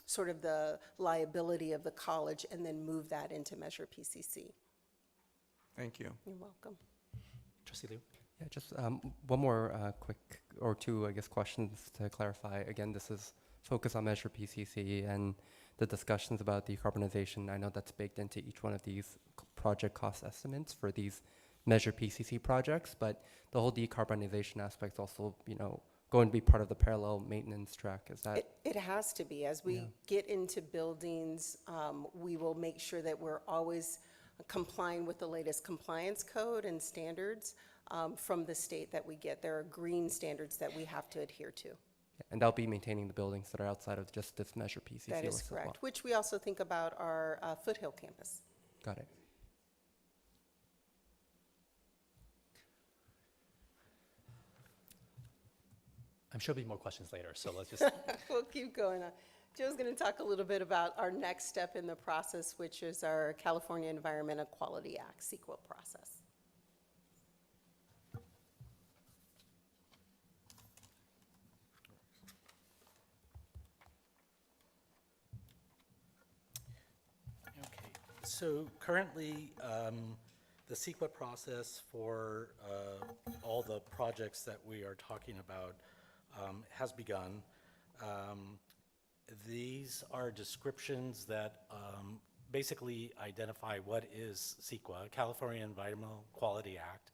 sort of the liability of the college and then move that into Measure PCC. Thank you. You're welcome. Trustee Liu. Yeah, just one more quick or two, I guess, questions to clarify. Again, this is focus on Measure PCC and the discussions about decarbonization. I know that's baked into each one of these project cost estimates for these Measure PCC projects, but the whole decarbonization aspect also, going to be part of the parallel maintenance track. Is that? It has to be. As we get into buildings, we will make sure that we're always complying with the latest compliance code and standards from the state that we get. There are green standards that we have to adhere to. And that'll be maintaining the buildings that are outside of just this Measure PCC That is list as well. correct, which we also think about our Foothill campus. Got it. I'm sure there'll be more questions later, so let's just. We'll keep going on. Joe's going to talk a little bit about our next step in the process, which is our California Environmental Quality Act CEQA process. So currently, the CEQA process for all the projects that we are talking about has begun. These are descriptions that basically identify what is CEQA, California Environmental Quality Act.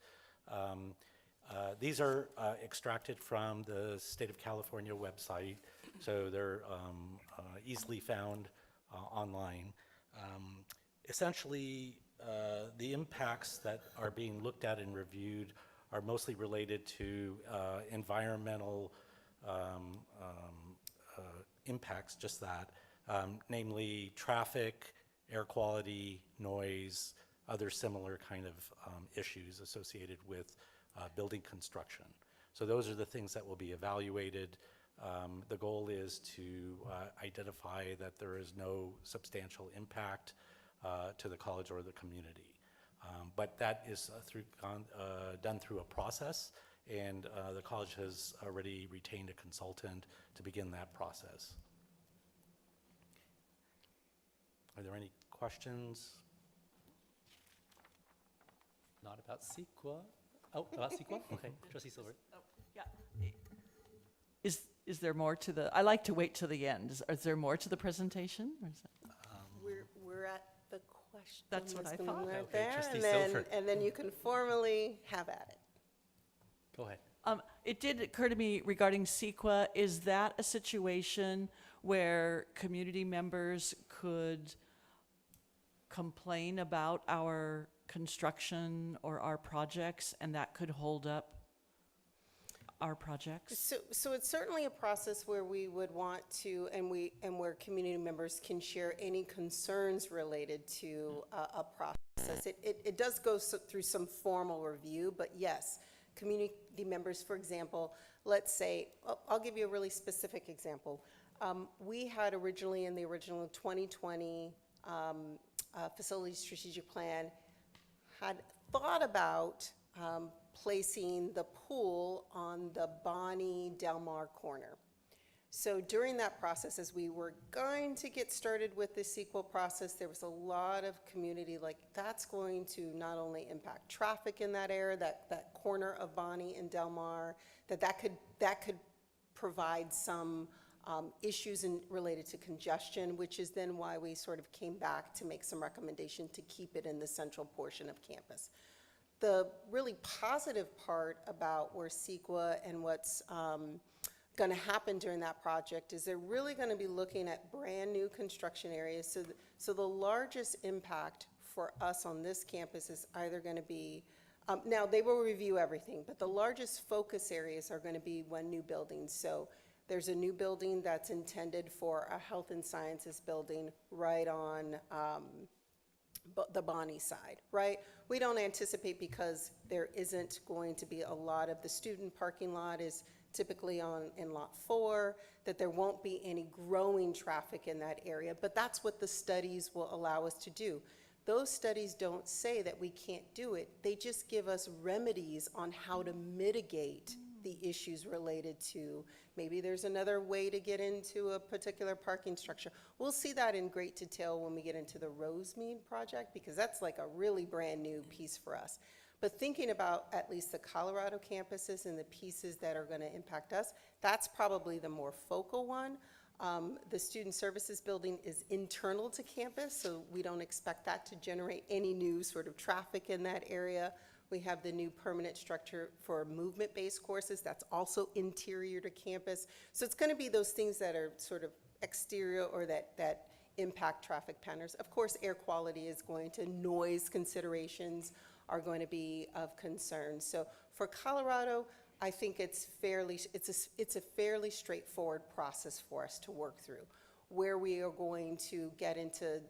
These are extracted from the State of California website, so they're easily found online. Essentially, the impacts that are being looked at and reviewed are mostly related to environmental impacts, just that, namely traffic, air quality, noise, other similar kind of issues associated with building construction. So those are the things that will be evaluated. The goal is to identify that there is no substantial impact to the college or the community. But that is done through a process, and the college has already retained a consultant to begin that process. Are there any questions? Not about CEQA. Oh, about CEQA? Okay, Trustee Silver. Oh, yeah. Is there more to the, I like to wait till the end. Is there more to the presentation? Or is it? We're at the question. That's what I Ms. thought. Right Okay, there, Trustee and then, Silver. and then you can formally have at it. Go ahead. It did occur to me regarding CEQA, is that a situation where community members could complain about our construction or our projects, and that could hold up our projects? So it's certainly a process where we would want to, and where community members can share any concerns related to a process. It does go through some formal review, but yes, community members, for example, let's say, I'll give you a really specific example. We had originally, in the original 2020 facility strategic plan, had thought about placing the pool on the Bonnie Del Mar corner. So during that process, as we were going to get started with the CEQA process, there was a lot of community, like, that's going to not only impact traffic in that area, that corner of Bonnie and Del Mar, that could provide some issues related to congestion, which is then why we sort of came back to make some recommendation to keep it in the central portion of campus. The really positive part about where CEQA and what's going to happen during that project is they're really going to be looking at brand new construction areas. So the largest impact for us on this campus is either going to be, now they will review everything, but the largest focus areas are going to be one new building. So there's a new building that's intended for a health and sciences building right on the Bonnie side, right? We don't anticipate, because there isn't going to be a lot of the student parking lot is typically in lot 4, that there won't be any growing traffic in that area, but that's what the studies will allow us to do. Those studies don't say that we can't do it. They just give us remedies on how to mitigate the issues related to, maybe there's another way to get into a particular parking structure. We'll see that in great detail when we get into the Rosemead project, because that's like a really brand new piece for us. But thinking about at least the Colorado campuses and the pieces that are going to impact us, that's probably the more focal one. The student services building is internal to campus, so we don't expect that to generate any new sort of traffic in that area. We have the new permanent structure for movement-based courses that's also interior to campus. So it's going to be those things that are sort of exterior or that impact traffic patterns. Of course, air quality is going to, noise considerations are going to be of concern. So for Colorado, I think it's a fairly straightforward process for us to work through. Where we are going to get into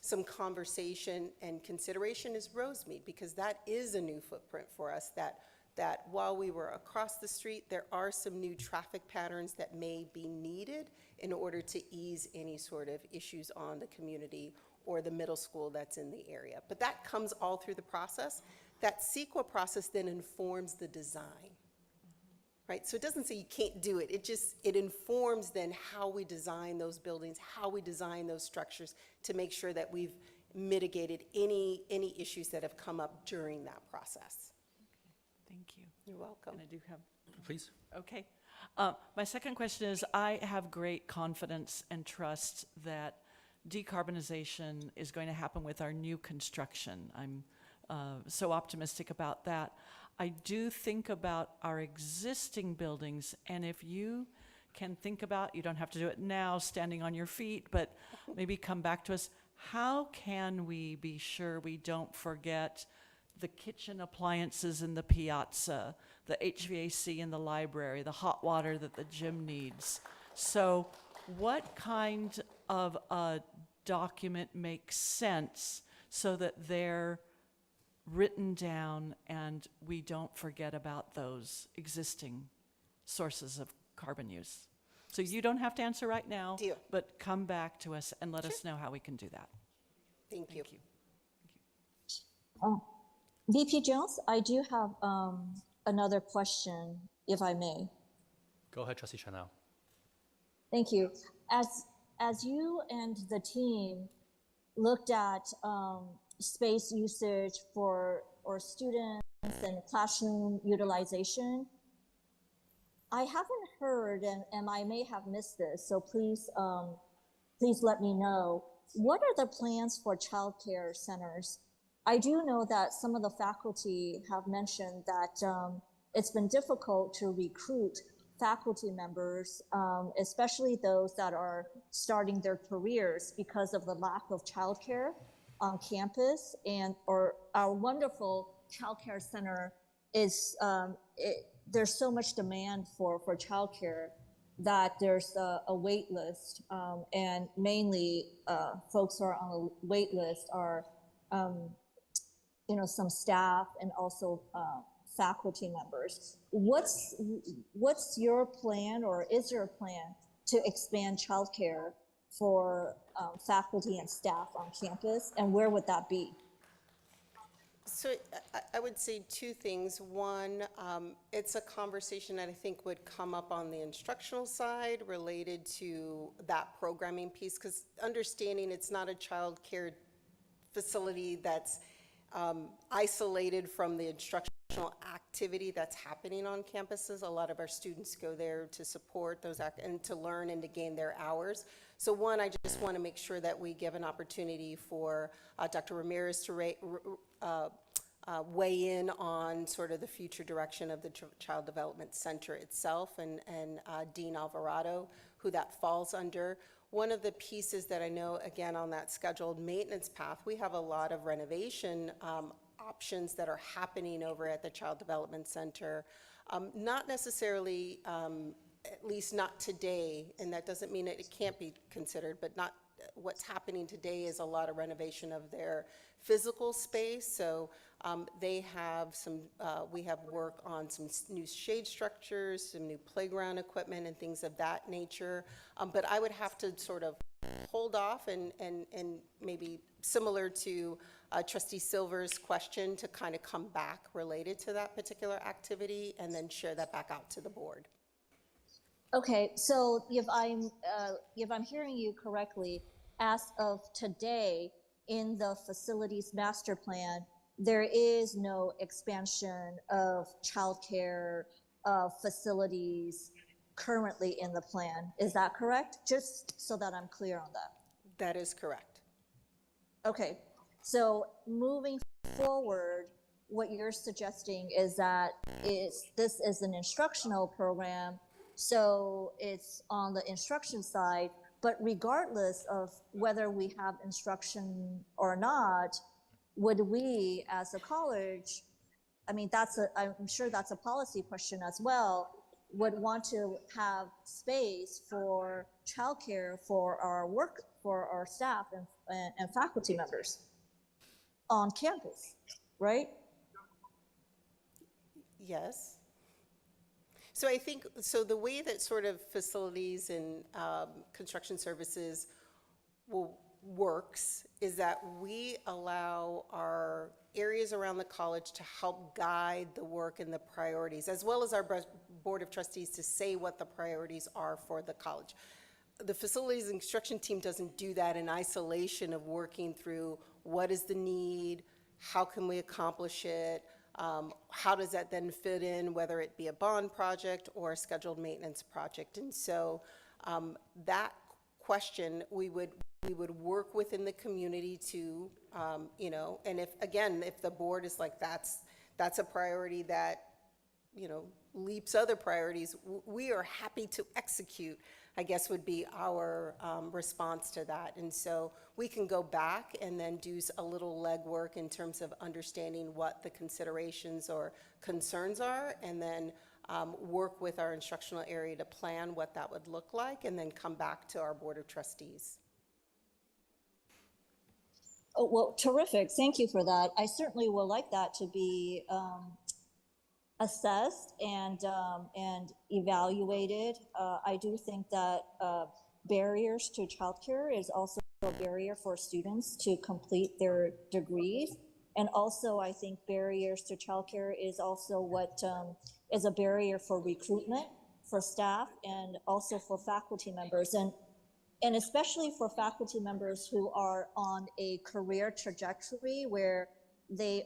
some conversation and consideration is Rosemead, because that is a new footprint for us, that while we were across the street, there are some new traffic patterns that may be needed in order to ease any sort of issues on the community or the middle school that's in the area. But that comes all through the process. That CEQA process then informs the design. Right? So it doesn't say you can't do it. It informs then how we design those buildings, how we design those structures to make sure that we've mitigated any issues that have come up during that process. Thank you. You're welcome. And I do have Please. Okay. My second question is, I have great confidence and trust that decarbonization is going to happen with our new construction. I'm so optimistic about that. I do think about our existing buildings, and if you can think about, you don't have to do it now, standing on your feet, but maybe come back to us, how can we be sure we don't forget the kitchen appliances in the piazza, the HVAC in the library, the hot water that the gym needs? So what kind of a document makes sense so that they're written down and we don't forget about those existing sources of carbon use? So you don't have to answer right now, Deal. but come back to us and let us know how we can do that. Thank you. VP Jones, I do have another question, if I may. Go ahead, Trustee Chanel. Thank you. As you and the team looked at space usage for our students and classroom utilization, I haven't heard, and I may have missed this, so please let me know. What are the plans for childcare centers? I do know that some of the faculty have mentioned that it's been difficult to recruit faculty members, especially those that are starting their careers because of the lack of childcare on campus. And or our wonderful childcare center is, there's so much demand for childcare that there's a wait list, and mainly folks who are on the wait list are some staff and also faculty members. What's your plan, or is there a plan to expand childcare for faculty and staff on campus, and where would that be? So I would say two things. One, it's a conversation that I think would come up on the instructional side related to that programming piece, because understanding it's not a child care facility that's isolated from the instructional activity that's happening on campuses. A lot of our students go there to support those and to learn and to gain their hours. So one, I just want to make sure that we give an opportunity for Dr. Ramirez to weigh in on sort of the future direction of the Child Development Center itself, and Dean Alvarado, who that falls under. One of the pieces that I know, again, on that scheduled maintenance path, we have a lot of renovation options that are happening over at the Child Development Center. Not necessarily, at least not today, and that doesn't mean it can't be considered, but not what's happening today is a lot of renovation of their physical space. So they have some, we have work on some new shade structures, some new playground equipment and things of that nature. But I would have to sort of hold off and maybe similar to Trustee Silver's question, to kind of come back related to that particular activity and then share that back out to the board. Okay, so if I'm hearing you correctly, as of today, in the facilities master plan, there is no expansion of childcare facilities currently in the plan. Is that correct? Just so that I'm clear on that. That is correct. Okay, so moving forward, what you're suggesting is that this is an instructional program, so it's on the instruction side, but regardless of whether we have instruction or not, would we as a college, I mean, I'm sure that's a policy question as well, would want to have space for childcare for our staff and faculty members on campus, right? Yes. So I think, so the way that sort of facilities and construction services works is that we allow our areas around the college to help guide the work and the priorities, as well as our Board of Trustees to say what the priorities are for the college. The facilities and construction team doesn't do that in isolation of working through what is the need, how can we accomplish it, how does that then fit in, whether it be a bond project or a scheduled maintenance project. And so that question we would work within the community to, you know, and if the board is like, that's a priority that, you know, leaps other priorities, we are happy to execute, I guess would be our response to that. And so we can go back and then do a little legwork in terms of understanding what the considerations or concerns are, and then work with our instructional area to plan what that would look like, and then come back to our Board of Trustees. Oh, well, terrific. Thank you for that. I certainly would like that to be assessed and evaluated. I do think that barriers to childcare is also a barrier for students to complete their degrees. And also, I think barriers to childcare is also what is a barrier for recruitment for staff and also for faculty members. And especially for faculty members who are on a career trajectory where they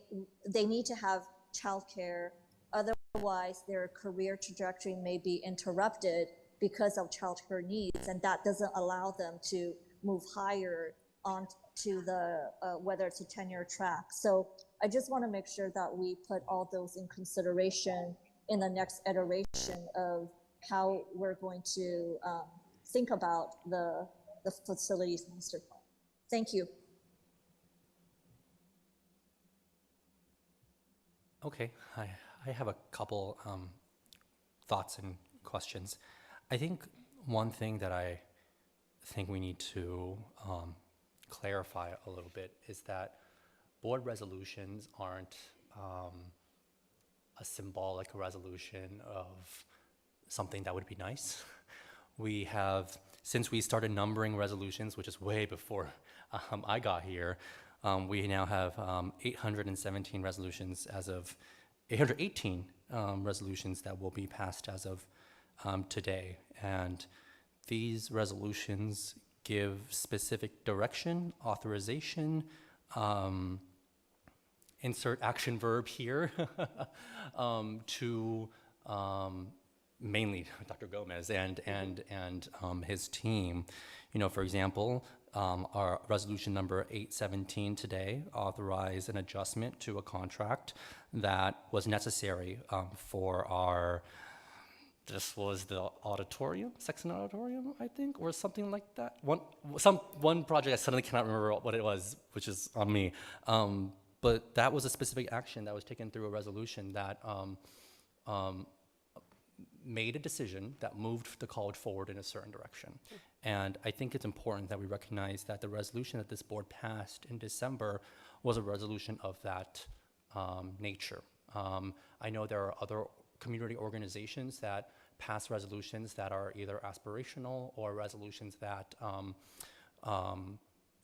need to have childcare. Otherwise, their career trajectory may be interrupted because of childcare needs, and that doesn't allow them to move higher on to the, whether it's a tenure track. So I just want to make sure that we put all those in consideration in the next iteration of how we're going to think about the facilities master plan. Thank you. Okay, I have a couple thoughts and questions. I think one thing that I think we need to clarify a little bit is that board resolutions aren't a symbolic resolution of something that would be nice. We have, since we started numbering resolutions, which is way before I got here, we now have 817 resolutions as of 818 resolutions that will be passed as of today. And these resolutions give specific direction, authorization, insert action verb here, to mainly Dr. Gomez and his team. You know, for example, our resolution number 817 today authorized an adjustment to a contract that was necessary for our, this was the auditorium, Sexton Auditorium, I think, or something like that. One project I suddenly cannot remember what it was, which is on me. But that was a specific action that was taken through a resolution that made a decision that moved the college forward in a certain direction. And I think it's important that we recognize that the resolution that this board passed in December was a resolution of that nature. I know there are other community organizations that pass resolutions that are either aspirational or resolutions that,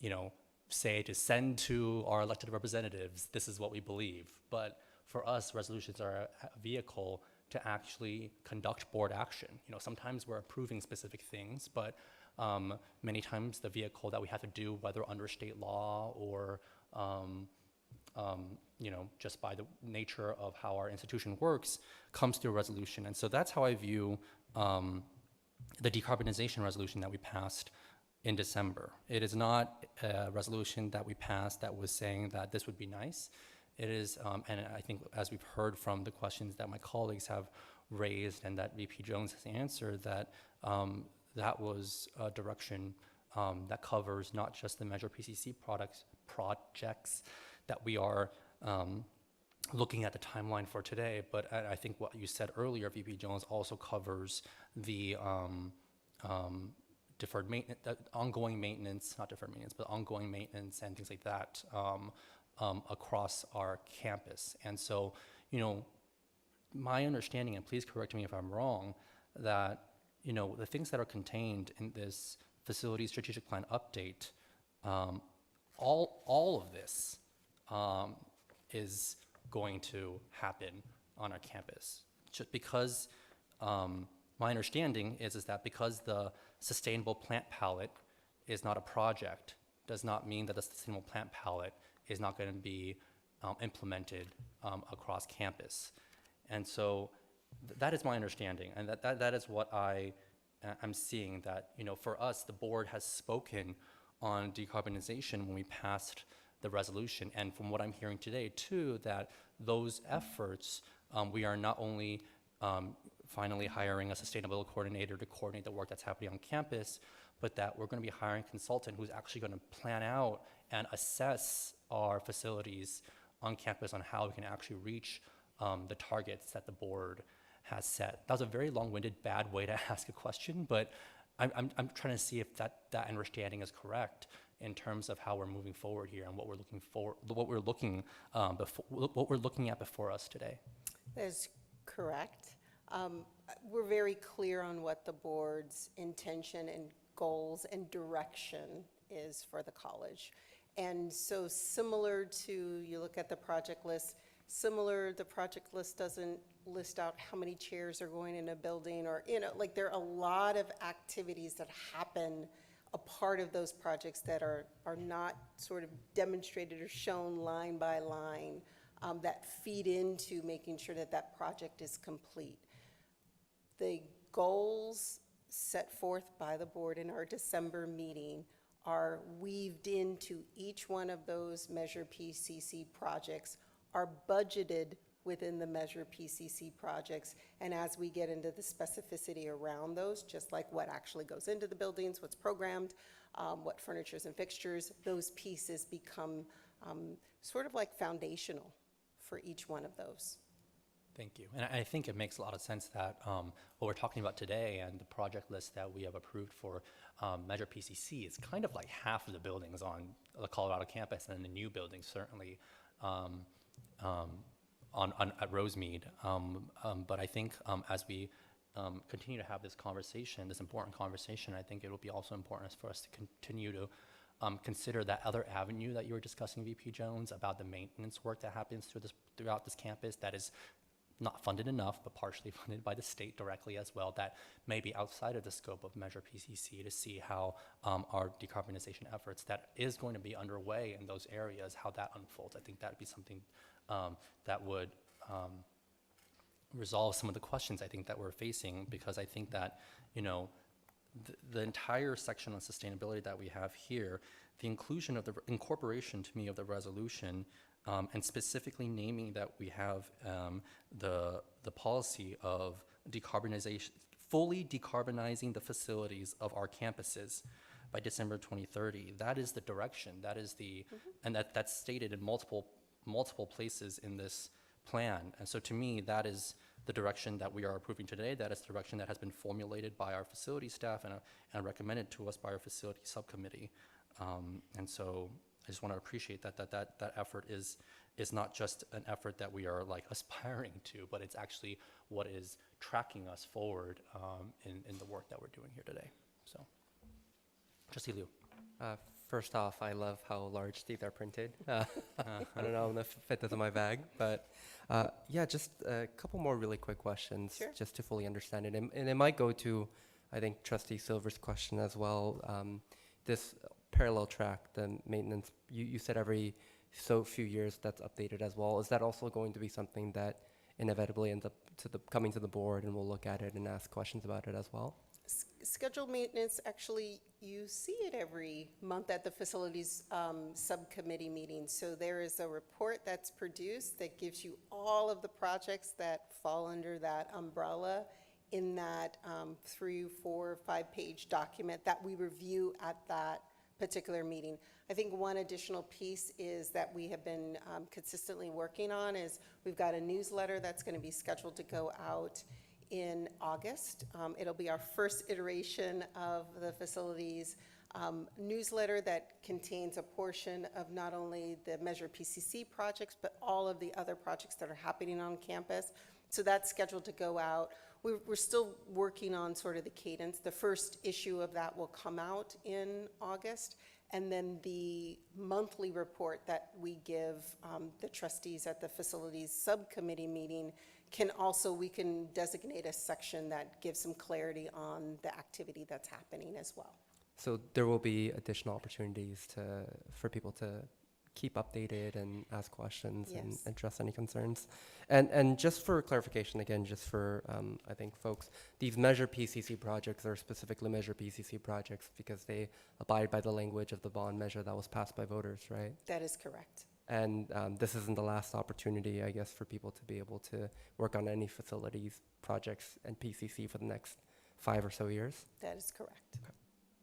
you know, say to send to our elected representatives, this is what we believe. But for us, resolutions are a vehicle to actually conduct board action. You know, sometimes we're approving specific things, but many times the vehicle that we have to do, whether under state law or you know, just by the nature of how our institution works, comes through a resolution. And so that's how I view the decarbonization resolution that we passed in December. It is not a resolution that we passed that was saying that this would be nice. It is, and I think as we've heard from the questions that my colleagues have raised and that VP Jones has answered, that that was a direction that covers not just the Measure PCC projects that we are looking at the timeline for today, but I think what you said earlier, VP Jones, also covers the deferred maintenance, ongoing maintenance, not deferred maintenance, but ongoing maintenance and things like that across our campus. And so, you know, my understanding, and please correct me if I'm wrong, that, you know, the things that are contained in this facility strategic plan update, all of this is going to happen on our campus. Just because my understanding is that because the sustainable plant palette is not a project, does not mean that the sustainable plant palette is not going to be implemented across campus. And so that is my understanding, and that is what I'm seeing, that, you know, for us, the board has spoken on decarbonization when we passed the resolution. And from what I'm hearing today too, that those efforts, we are not only finally hiring a sustainability coordinator to coordinate the work that's happening on campus, but that we're going to be hiring a consultant who's actually going to plan out and assess our facilities on campus on how we can actually reach the targets that the board has set. That was a very long-winded, bad way to ask a question, but I'm trying to see if that understanding is correct in terms of how we're moving forward here and what we're looking at before us today. That is correct. We're very clear on what the board's intention and goals and direction is for the college. And so similar to, you look at the project list, the project list doesn't list out how many chairs are going in a building, or, you know, like, there are a lot of activities that happen a part of those projects that are not sort of demonstrated or shown line by line, that feed into making sure that that project is complete. The goals set forth by the board in our December meeting are weaved into each one of those Measure PCC projects, are budgeted within the Measure PCC projects, and as we get into the specificity around those, just like what actually goes into the buildings, what's programmed, what furnitures and fixtures, those pieces become sort of like foundational for each one of those. Thank you. And I think it makes a lot of sense that what we're talking about today and the project list that we have approved for Measure PCC is kind of like half of the buildings on the Colorado campus, and the new buildings certainly at Rosemead. But I think as we continue to have this conversation, this important conversation, I think it will be also important for us to continue to consider that other avenue that you were discussing, VP Jones, about the maintenance work that happens throughout this campus that is not funded enough, but partially funded by the state directly as well, that may be outside of the scope of Measure PCC, to see how our decarbonization efforts that is going to be underway in those areas, how that unfolds. I think that would be something that would resolve some of the questions I think that we're facing, because I think that, you know, the entire section on sustainability that we have here, the inclusion of the incorporation to me of the resolution, and specifically naming that we have the policy of decarbonization, fully decarbonizing the facilities of our campuses by December 2030. That is the direction. That is the, and that's stated in multiple places in this plan. And so to me, that is the direction that we are approving today. That is the direction that has been formulated by our facility staff and recommended to us by our facility subcommittee. And so I just want to appreciate that effort is not just an effort that we are like aspiring to, but it's actually what is tracking us forward in the work that we're doing here today. So, Trustee Liu. First off, I love how large these are printed. I don't know if it fits in my bag, but yeah, just a couple more really quick questions, Sure. just to fully understand it. And it might go to, I think, Trustee Silver's question as well. This parallel track, the maintenance, you said every so few years that's updated as well. Is that also going to be something that inevitably ends up coming to the board, and we'll look at it and ask questions about it as well? Scheduled maintenance, actually, you see it every month at the facilities subcommittee meeting. So there is a report that's produced that gives you all of the projects that fall under that umbrella in that 3, 4, 5-page document that we review at that particular meeting. I think one additional piece is that we have been consistently working on is we've got a newsletter that's going to be scheduled to go out in August. It'll be our first iteration of the facilities newsletter that contains a portion of not only the Measure PCC projects, but all of the other projects that are happening on campus. So that's scheduled to go out. We're still working on sort of the cadence. The first issue of that will come out in August, and then the monthly report that we give the trustees at the facilities subcommittee meeting we can designate a section that gives some clarity on the activity that's happening as well. So there will be additional opportunities for people to keep updated and ask questions and Yes. address any concerns. And just for clarification, again, just for, I think, folks, these Measure PCC projects are specifically Measure PCC projects because they abide by the language of the bond measure that was passed by voters, right? That is correct. And this isn't the last opportunity, I guess, for people to be able to work on any facilities, projects, and PCC for the next 5 or so years. That is correct.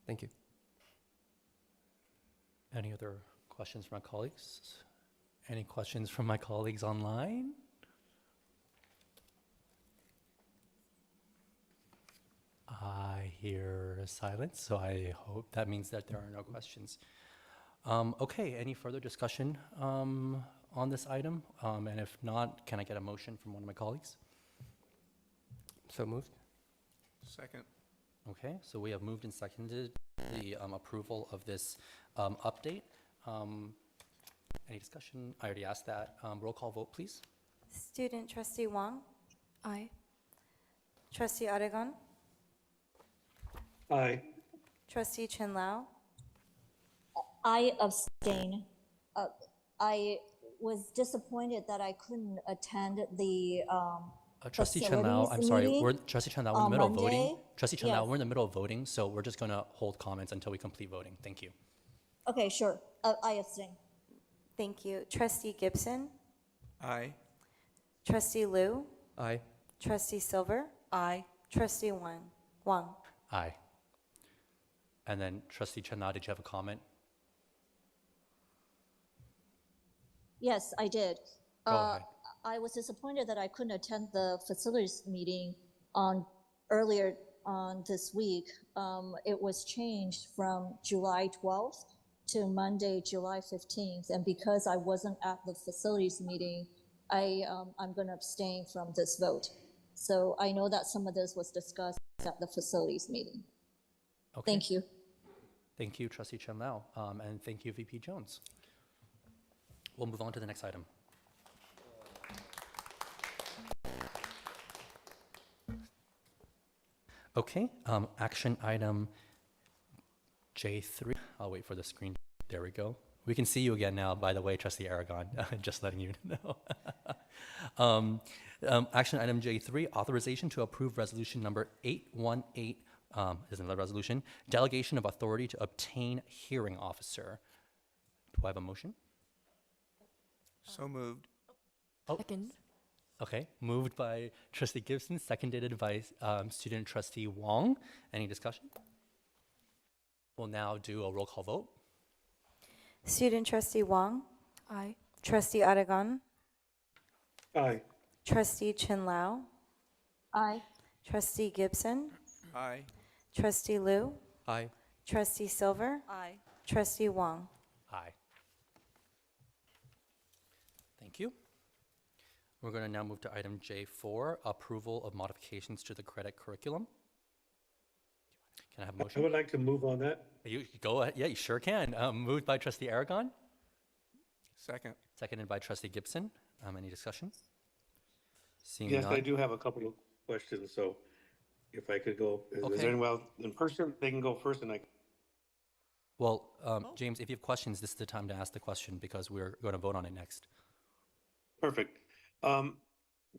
Thank you. Any other questions from my colleagues? Any questions from my colleagues online? I hear silence, so I hope that means that there are no questions. Okay, any further discussion on this item? And if not, can I get a motion from one of my colleagues? So moved. Second. Okay, so we have moved and seconded the approval of this update. Any discussion? I already asked that. Roll call vote, please. Student trustee Wong, Aye. trustee Aragon, Aye. trustee Chen Lao, I abstain. I was disappointed that I couldn't attend the Trustee Chen Lao, I'm sorry, Trustee Chen Lao, we're in the on middle of voting. Monday? Trustee Chen Lao, Yes. we're in the middle of voting, so we're just gonna hold comments until we complete voting. Thank you. Okay, sure. I abstain. thank you. Trustee Gibson, Aye. trustee Liu, Aye. trustee Silver, Aye. trustee Wang. Aye. And then Trustee Chen Lao, did you have a comment? Yes, I did. Go ahead. I was disappointed that I couldn't attend the facilities meeting earlier on this week. It was changed from July 12th to Monday, July 15th. And because I wasn't at the facilities meeting, I'm going to abstain from this vote. So I know that some of this was discussed at the facilities meeting. Okay. Thank you. Thank you, Trustee Chen Lao, and thank you, VP Jones. We'll move on to the next item. Okay, action item J3. I'll wait for the screen. There we go. We can see you again now, by the way, Trustee Aragon, just letting you know. Action item J3, authorization to approve resolution number 818, is another resolution, delegation of authority to obtain hearing officer. Do I have a motion? So moved. Oh, Second. okay, moved by Trustee Gibson, seconded by Student Trustee Wong. Any discussion? We'll now do a roll call vote. Student trustee Wong, Aye. trustee Aragon, Aye. trustee Chen Lao, Aye. trustee Gibson, Aye. trustee Liu, Aye. trustee Silver, Aye. trustee Wang. Aye. Thank you. We're going to now move to item J4, approval of modifications to the credit curriculum. Can I have a I motion? would like to move on that. You go ahead. Yeah, you sure can. Moved by Trustee Aragon, Second. seconded by Trustee Gibson. Any discussion? Seeing Yes, none. I do have a couple of questions, so if I could go, is Okay. there anyone else in person? They can go first and I, Well, James, if you have questions, this is the time to ask the question because we're going to vote on it next. perfect.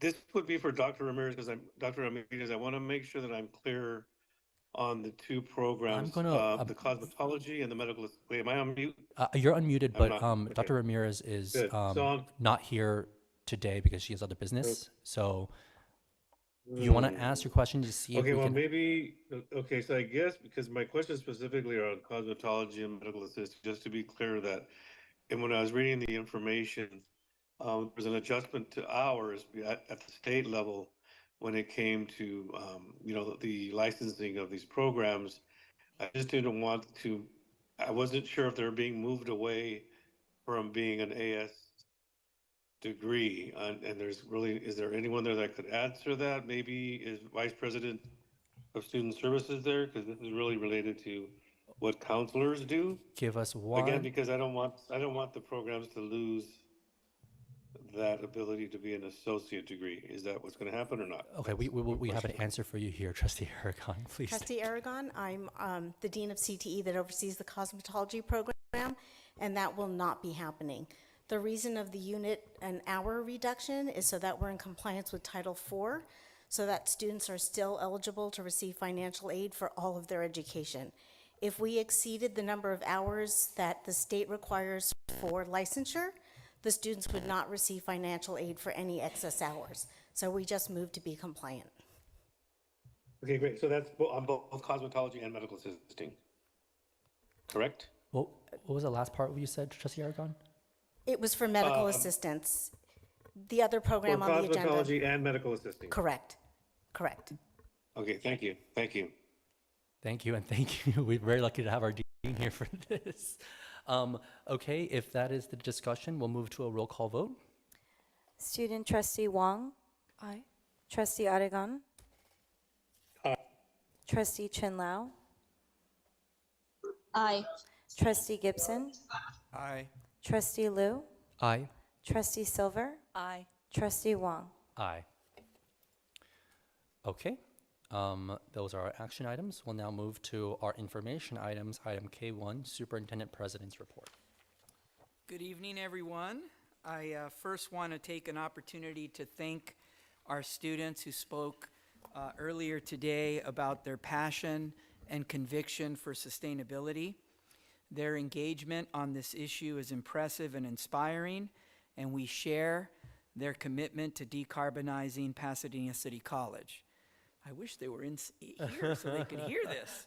This would be for Dr. Ramirez, because Dr. Ramirez, I want to make sure that I'm clear on the two programs, gonna, the cosmetology and the medical, wait, am I on mute? You're unmuted, I'm but not, okay. Dr. Ramirez is Good. So not here today because she has other business. So you want to ask your question to see if Okay, we well, can. maybe, okay, so I guess because my question specifically are on cosmetology and medical assisting, just to be clear that, and when I was reading the information, there's an adjustment to hours at the state level when it came to, the licensing of these programs. I just didn't want to, I wasn't sure if they're being moved away from being an AS degree. And there's really, is there anyone there that could answer that? Maybe is Vice President of Student Services there? Because this is really related to what counselors do. Give us one. Again, because I don't want the programs to lose that ability to be an associate degree. Is that what's going to happen or not? Okay, That's we my have an question. answer for you here, Trustee Aragon, please. Trustee Aragon, I'm the Dean of CTE that oversees the cosmetology program, and that will not be happening. The reason of the unit and hour reduction is so that we're in compliance with Title IV, so that students are still eligible to receive financial aid for all of their education. If we exceeded the number of hours that the state requires for licensure, the students would not receive financial aid for any excess hours. So we just moved to be compliant. Okay, great. So that's on both cosmetology and medical assisting, correct? Well, what was the last part you said, Trustee Aragon? It was for medical assistance. The other program For on the agenda. cosmetology and medical assisting. Correct, correct. Okay, thank you. Thank you. Thank you, and thank you. We're very lucky to have our dean here for this. Okay, if that is the discussion, we'll move to a roll call vote. Student Trustee Wong, Aye. Trustee Aragon, Aye. Trustee Chin Lau, Aye. Trustee Gibson, Aye. Trustee Liu, Aye. Trustee Silver, Aye. Trustee Wong. Aye. Okay, those are our action items. We'll now move to our information items. Item K1, Superintendent President's Report. Good evening, everyone. I first want to take an opportunity to thank our students who spoke earlier today about their passion and conviction for sustainability. Their engagement on this issue is impressive and inspiring, and we share their commitment to decarbonizing Pasadena City College. I wish they were here so they could hear this.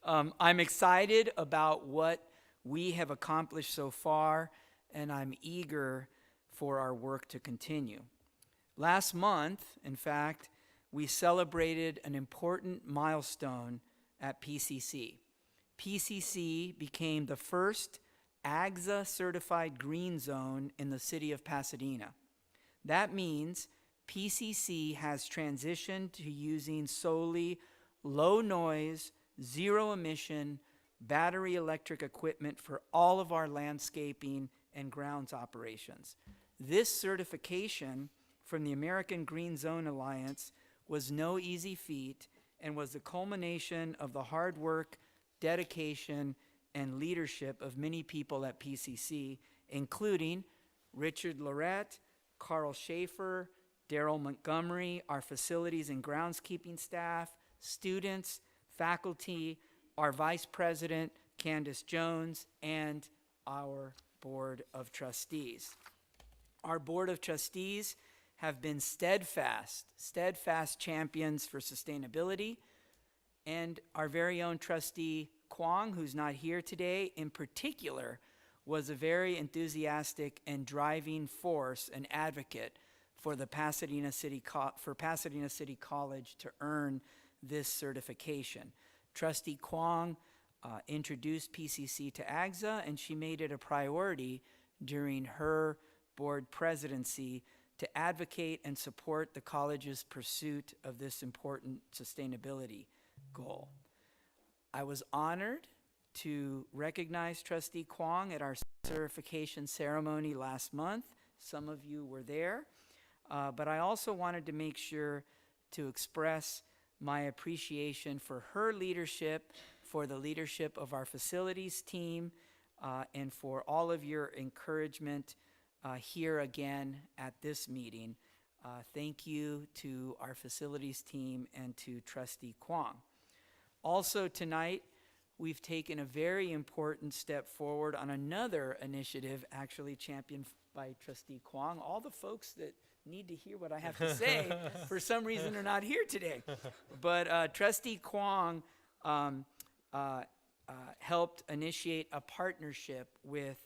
I'm excited about what we have accomplished so far, and I'm eager for our work to continue. Last month, in fact, we celebrated an important milestone at PCC. PCC became the first AGSA certified green zone in the city of Pasadena. That means PCC has transitioned to using solely low noise, zero emission, battery electric equipment for all of our landscaping and grounds operations. This certification from the American Green Zone Alliance was no easy feat and was the culmination of the hard work, dedication, and leadership of many people at PCC, including Richard Lorette, Carl Schaefer, Daryl Montgomery, our facilities and groundskeeping staff, students, faculty, our Vice President, Candace Jones, and our Board of Trustees. Our Board of Trustees have been steadfast champions for sustainability, and our very own Trustee Kwong, who's not here today, in particular, was a very enthusiastic and driving force and advocate for the Pasadena City College to earn this certification. Trustee Kwong introduced PCC to AGSA, and she made it a priority during her board presidency to advocate and support the college's pursuit of this important sustainability goal. I was honored to recognize Trustee Kwong at our certification ceremony last month. Some of you were there, but I also wanted to make sure to express my appreciation for her leadership, for the leadership of our facilities team, and for all of your encouragement here again at this meeting. Thank you to our facilities team and to Trustee Kwong. Also tonight, we've taken a very important step forward on another initiative actually championed by Trustee Kwong. All the folks that need to hear what I have to say for some reason are not here today. But Trustee Kwong helped initiate a partnership with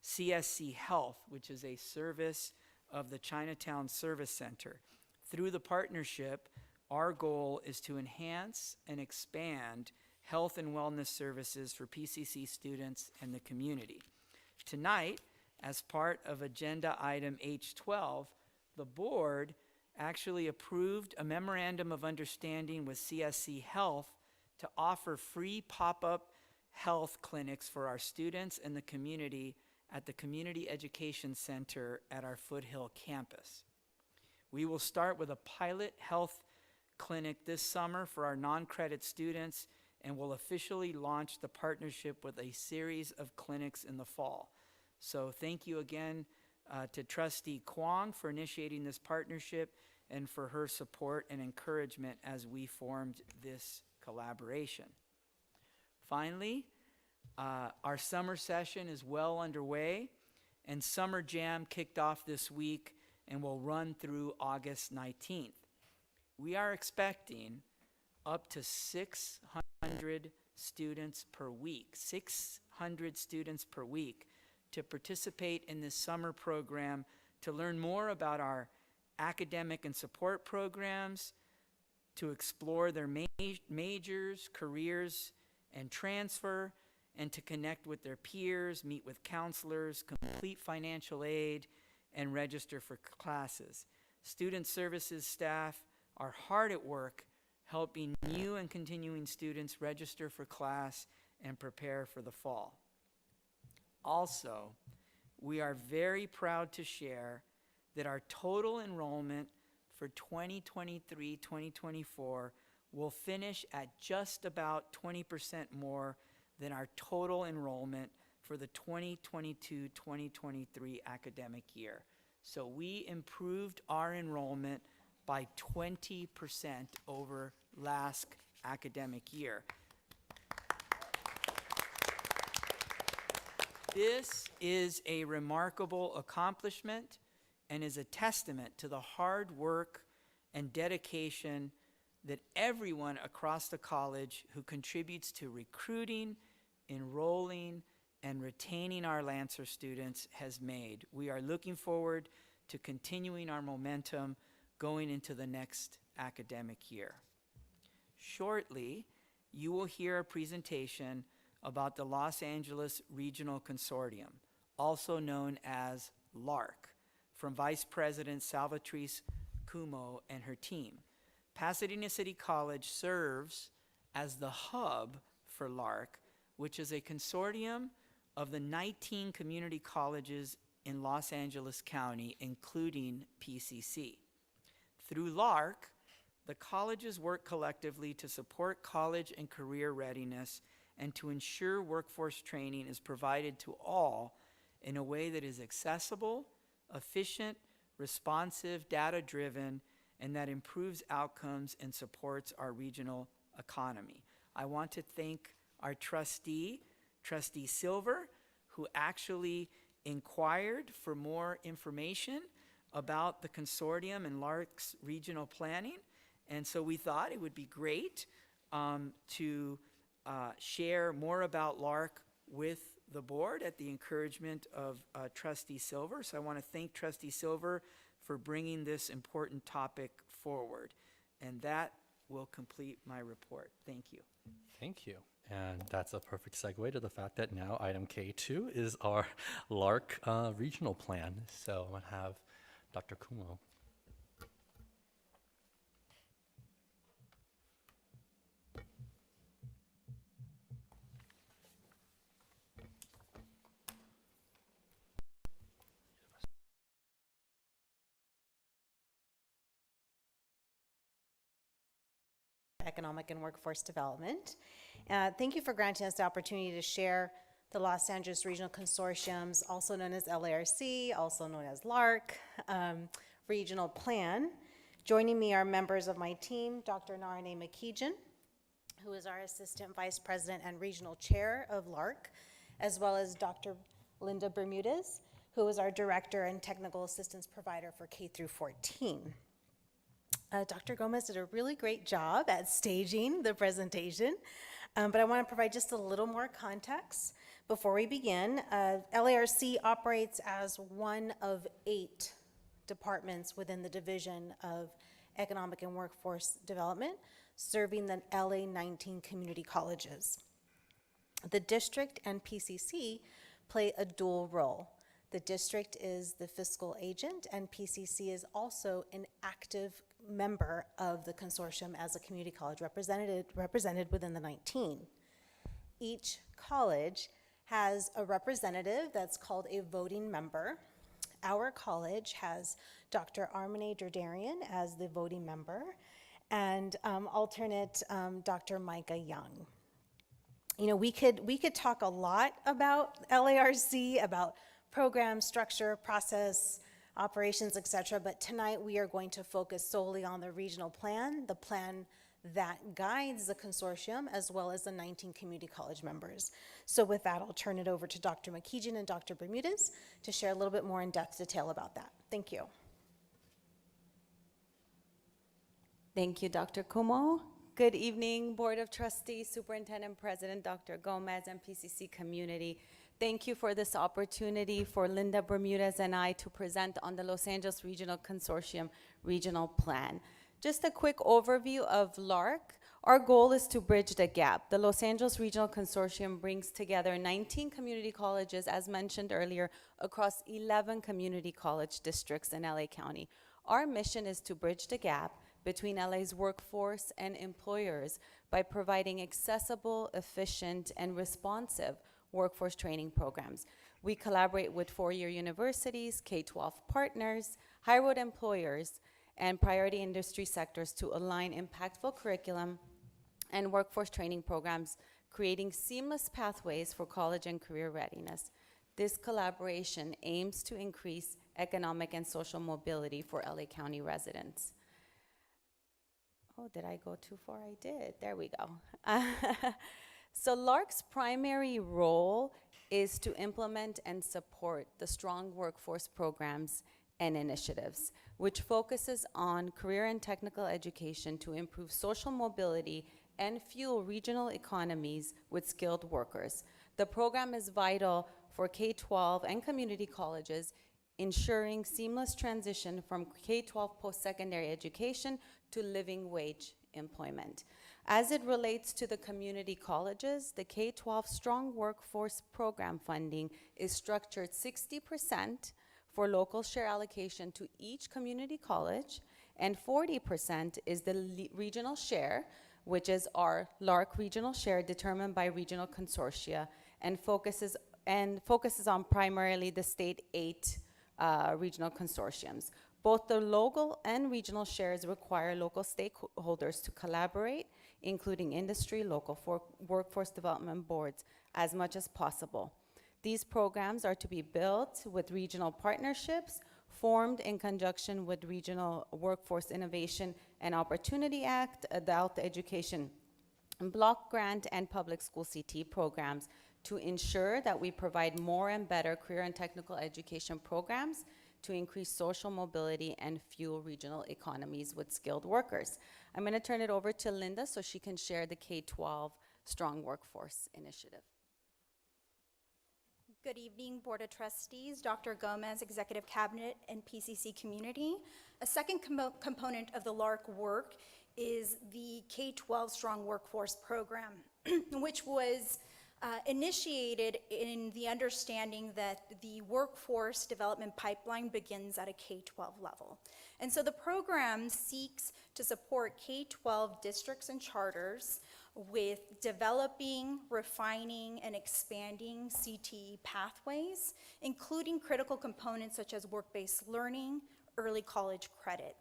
CSC Health, which is a service of the Chinatown Service Center. Through the partnership, our goal is to enhance and expand health and wellness services for PCC students and the community. Tonight, as part of agenda item H12, the board actually approved a memorandum of understanding with CSC Health to offer free pop-up health clinics for our students and the community at the Community Education Center at our Foothill campus. We will start with a pilot health clinic this summer for our non-credit students and will officially launch the partnership with a series of clinics in the fall. So thank you again to Trustee Kwong for initiating this partnership and for her support and encouragement as we formed this collaboration. Finally, our summer session is well underway, and Summer Jam kicked off this week and will run through August 19th. We are expecting up to 600 students per week, 600 students per week to participate in this summer program to learn more about our academic and support programs, to explore their majors, careers, and transfer, and to connect with their peers, meet with counselors, complete financial aid, and register for classes. Student services staff are hard at work helping new and continuing students register for class and prepare for the fall. Also, we are very proud to share that our total enrollment for 2023-2024 will finish at just about 20% more than our total enrollment for the 2022-2023 academic year. So we improved our enrollment by 20% over last academic year. This is a remarkable accomplishment and is a testament to the hard work and dedication that everyone across the college who contributes to recruiting, enrolling, and retaining our Lancer students has made. We are looking forward to continuing our momentum going into the next academic year. Shortly, you will hear a presentation about the Los Angeles Regional Consortium, also known as LARC, from Vice President Salvatrice Cuomo and her team. Pasadena City College serves as the hub for LARC, which is a consortium of the 19 community colleges in Los Angeles County, including PCC. Through LARC, the colleges work collectively to support college and career readiness and to ensure workforce training is provided to all in a way that is accessible, efficient, responsive, data-driven, and that improves outcomes and supports our regional economy. I want to thank our trustee, Trustee Silver, who actually inquired for more information about the consortium and LARC's regional planning. And so we thought it would be great to share more about LARC with the board at the encouragement of Trustee Silver. So I want to thank Trustee Silver for bringing this important topic forward. And that will complete my report. Thank you. Thank you. And that's a perfect segue to the fact that now item K2 is our LARC regional plan. So I'm going to have Dr. Cuomo. Economic and Workforce Development. Thank you for granting us the opportunity to share the Los Angeles Regional Consortium's, also known as LARC, also known as LARC, regional plan. Joining me are members of my team, Dr. Narane McKeegan, who is our Assistant Vice President and Regional Chair of LARC, as well as Dr. Linda Bermudez, who is our Director and Technical Assistance Provider for K through 14. Dr. Gomez did a really great job at staging the presentation, but I want to provide just a little more context before we begin. LARC operates as one of 8 departments within the Division of Economic and Workforce Development, serving the LA 19 community colleges. The district and PCC play a dual role. The district is the fiscal agent, and PCC is also an active member of the consortium as a community college represented within the 19. Each college has a representative that's called a voting member. Our college has Dr. Armine Derdarian as the voting member, and alternate Dr. Micah Young. You know, we could talk a lot about LARC, about program, structure, process, operations, etc., but tonight we are going to focus solely on the regional plan, the plan that guides the consortium, as well as the 19 community college members. So with that, I'll turn it over to Dr. McKeegan and Dr. Bermudez to share a little bit more in-depth detail about that. Thank you. Thank you, Dr. Como. Good evening, Board of Trustees, Superintendent, President Dr. Gomez, and PCC community. Thank you for this opportunity for Linda Bermudez and I to present on the Los Angeles Regional Consortium Regional Plan. Just a quick overview of LARC. Our goal is to bridge the gap. The Los Angeles Regional Consortium brings together 19 community colleges, as mentioned earlier, across 11 community college districts in LA County. Our mission is to bridge the gap between LA's workforce and employers by providing accessible, efficient, and responsive workforce training programs. We collaborate with four-year universities, K-12 partners, high-road employers, and priority industry sectors to align impactful curriculum and workforce training programs, creating seamless pathways for college and career readiness. This collaboration aims to increase economic and social mobility for LA County residents. Oh, did I go too far? I did. There we go. So LARC's primary role is to implement and support the strong workforce programs and initiatives, which focuses on career and technical education to improve social mobility and fuel regional economies with skilled workers. The program is vital for K-12 and community colleges, ensuring seamless transition from K-12 post-secondary education to living wage employment. As it relates to the community colleges, the K-12 Strong Workforce Program funding is structured 60% for local share allocation to each community college, and 40% is the regional share, which is our LARC regional share determined by regional consortia, and focuses on primarily the state 8 regional consortiums. Both the local and regional shares require local stakeholders to collaborate, including industry, local workforce development boards, as much as possible. These programs are to be built with regional partnerships formed in conjunction with Regional Workforce Innovation and Opportunity Act, Adult Education Block Grant, and Public School CT programs to ensure that we provide more and better career and technical education programs to increase social mobility and fuel regional economies with skilled workers. I'm going to turn it over to Linda so she can share the K-12 Strong Workforce Initiative. Good evening, Board of Trustees, Dr. Gomez, Executive Cabinet, and PCC community. A second component of the LARC work is the K-12 Strong Workforce Program, which was initiated in the understanding that the workforce development pipeline begins at a K-12 level. And so the program seeks to support K-12 districts and charters with developing, refining, and expanding CTE pathways, including critical components such as work-based learning, early college credit.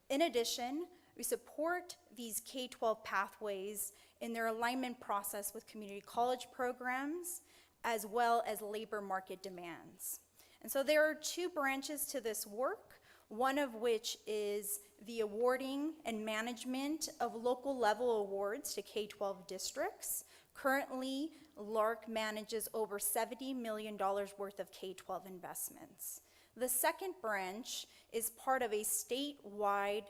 In addition, we support these K-12 pathways in their alignment process with community college programs, as well as labor market demands. And so there are two branches to this work, one of which is the awarding and management of local level awards to K-12 districts. Currently, LARC manages over $70 million worth of K-12 investments. The second branch is part of a statewide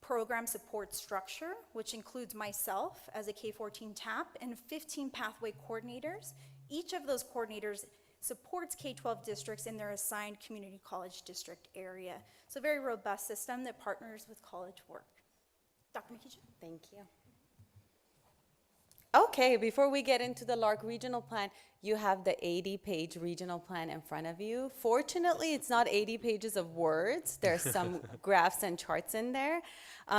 program support structure, which includes myself as a K-14 TAP and 15 pathway coordinators. Each of those coordinators supports K-12 districts in their assigned community college district area. So a very robust system that partners with college work. Dr. McKeegan? Thank you. Okay, before we get into the LARC regional plan, you have the 80-page regional plan in front of you. Fortunately, it's not 80 pages of words. There's some graphs and charts in there.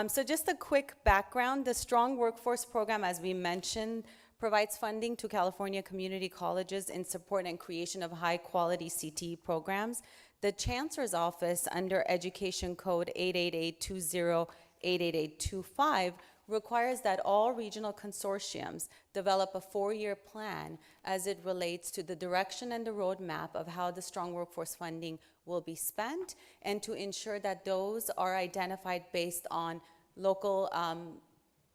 So just a quick background, the Strong Workforce Program, as we mentioned, provides funding to California community colleges in support and creation of high-quality CTE programs. The Chancellor's Office, under Education Code 88820-88825, requires that all regional consortiums develop a 4-year plan as it relates to the direction and the roadmap of how the strong workforce funding will be spent, and to ensure that those are identified based on local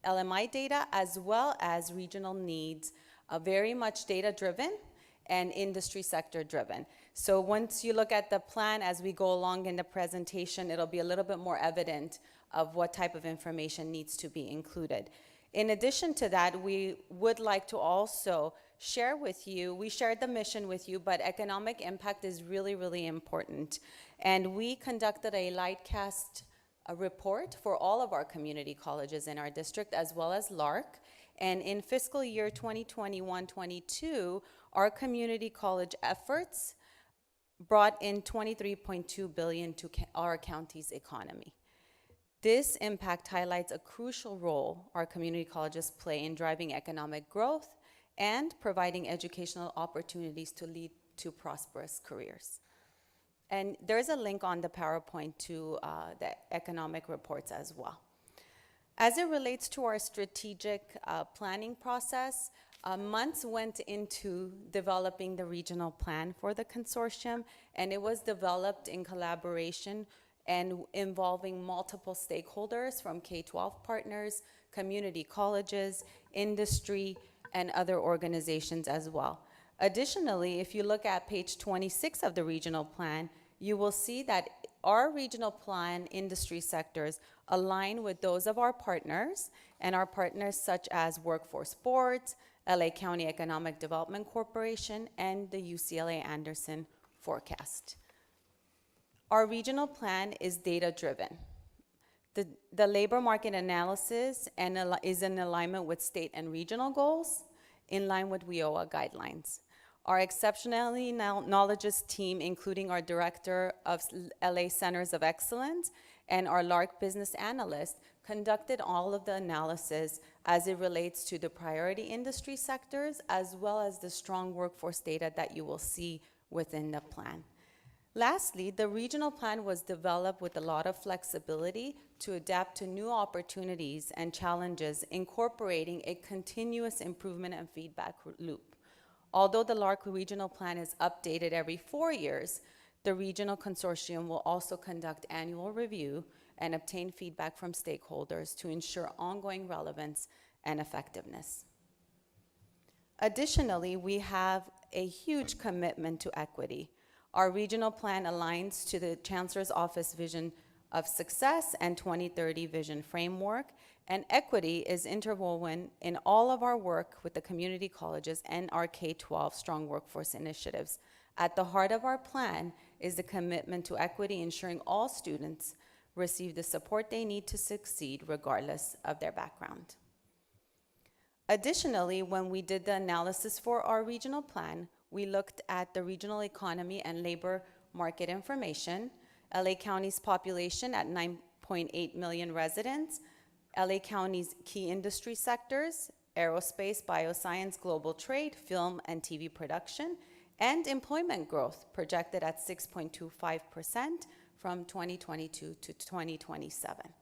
LMI data as well as regional needs, very much data-driven and industry sector-driven. So once you look at the plan as we go along in the presentation, it'll be a little bit more evident of what type of information needs to be included. In addition to that, we would like to also share with you, we shared the mission with you, but economic impact is really, really important. And we conducted a Lightcast report for all of our community colleges in our district, as well as LARC. And in fiscal year 2021-22, our community college efforts brought in $23.2 billion to our county's economy. This impact highlights a crucial role our community colleges play in driving economic growth and providing educational opportunities to lead to prosperous careers. And there's a link on the PowerPoint to the economic reports as well. As it relates to our strategic planning process, months went into developing the regional plan for the consortium, and it was developed in collaboration and involving multiple stakeholders from K-12 partners, community colleges, industry, and other organizations as well. Additionally, if you look at page 26 of the regional plan, you will see that our regional plan industry sectors align with those of our partners, and our partners such as Workforce Boards, LA County Economic Development Corporation, and the UCLA Anderson Forecast. Our regional plan is data-driven. The labor market analysis is in alignment with state and regional goals, in line with WIOA guidelines. Our exceptionally knowledgeous team, including our Director of LA Centers of Excellence and our LARC business analyst, conducted all of the analysis as it relates to the priority industry sectors, as well as the strong workforce data that you will see within the plan. Lastly, the regional plan was developed with a lot of flexibility to adapt to new opportunities and challenges, incorporating a continuous improvement and feedback loop. Although the LARC regional plan is updated every 4 years, the regional consortium will also conduct annual review and obtain feedback from stakeholders to ensure ongoing relevance and effectiveness. Additionally, we have a huge commitment to equity. Our regional plan aligns to the Chancellor's Office vision of success and 2030 vision framework, and equity is interwoven in all of our work with the community colleges and our K-12 strong workforce initiatives. At the heart of our plan is the commitment to equity, ensuring all students receive the support they need to succeed regardless of their background. Additionally, when we did the analysis for our regional plan, we looked at the regional economy and labor market information, LA County's population at 9.8 million residents, LA County's key industry sectors, aerospace, bioscience, global trade, film and TV production, and employment growth projected at 6.25% from 2022 to 2027.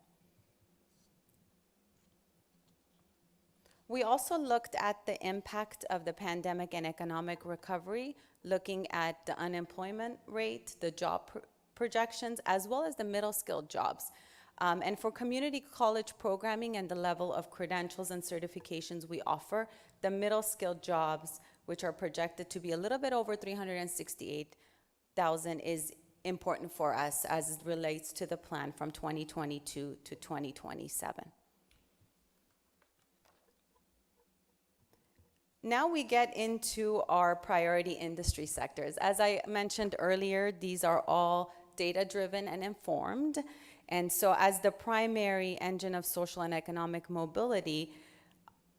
We also looked at the impact of the pandemic and economic recovery, looking at the unemployment rate, the job projections, as well as the middle-skilled jobs. And for community college programming and the level of credentials and certifications we offer, the middle-skilled jobs, which are projected to be a little bit over 368,000, is important for us as it relates to the plan from 2022 to 2027. Now we get into our priority industry sectors. As I mentioned earlier, these are all data-driven and informed. And so as the primary engine of social and economic mobility,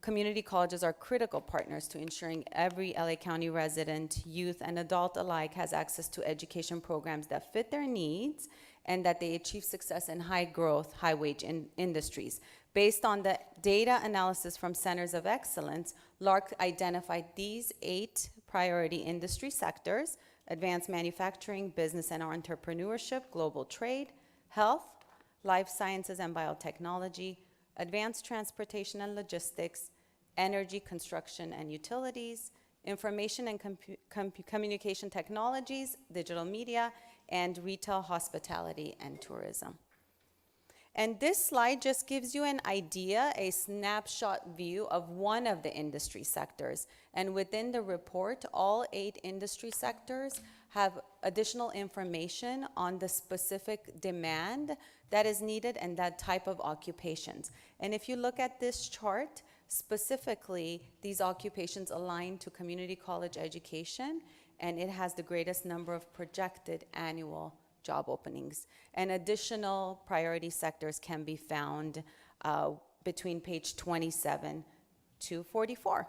community colleges are critical partners to ensuring every LA County resident, youth, and adult alike has access to education programs that fit their needs and that they achieve success in high growth, high wage industries. Based on the data analysis from Centers of Excellence, LARC identified these 8 priority industry sectors: advanced manufacturing, business and entrepreneurship, global trade, health, life sciences and biotechnology, advanced transportation and logistics, energy, construction and utilities, information and communication technologies, digital media, and retail, hospitality, and tourism. And this slide just gives you an idea, a snapshot view of one of the industry sectors. And within the report, all 8 industry sectors have additional information on the specific demand that is needed and that type of occupations. And if you look at this chart, specifically, these occupations align to community college education, and it has the greatest number of projected annual job openings. And additional priority sectors can be found between page 27 to 44.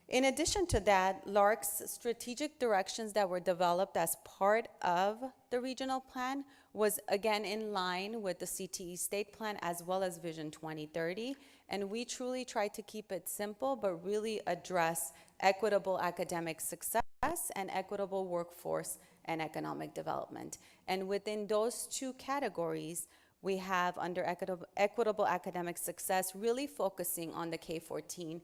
In addition to that, LARC's strategic directions that were developed as part of the regional plan was again in line with the CTE state plan as well as Vision 2030. And we truly tried to keep it simple, but really address equitable academic success and equitable workforce and economic development. And within those 2 categories, we have under equitable academic success, really focusing on the K-14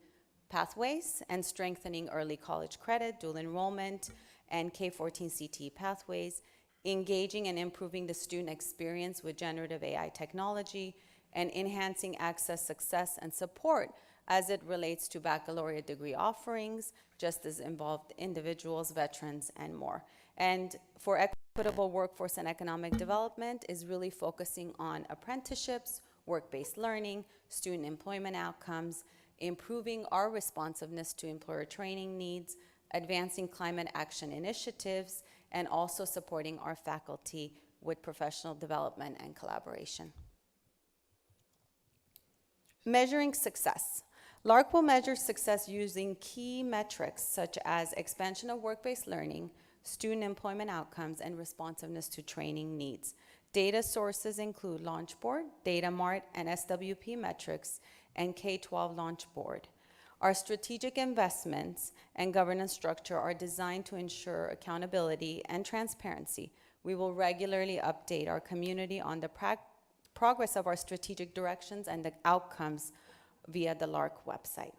pathways and strengthening early college credit, dual enrollment, and K-14 CTE pathways, engaging and improving the student experience with generative AI technology, and enhancing access, success, and support as it relates to baccalaureate degree offerings, just as involved individuals, veterans, and more. And for equitable workforce and economic development is really focusing on apprenticeships, work-based learning, student employment outcomes, improving our responsiveness to employer training needs, advancing climate action initiatives, and also supporting our faculty with professional development and collaboration. Measuring success. LARC will measure success using key metrics such as expansion of work-based learning, student employment outcomes, and responsiveness to training needs. Data sources include Launchboard, Datamart, and SWP metrics, and K-12 Launchboard. Our strategic investments and governance structure are designed to ensure accountability and transparency. We will regularly update our community on the progress of our strategic directions and the outcomes via the LARC website.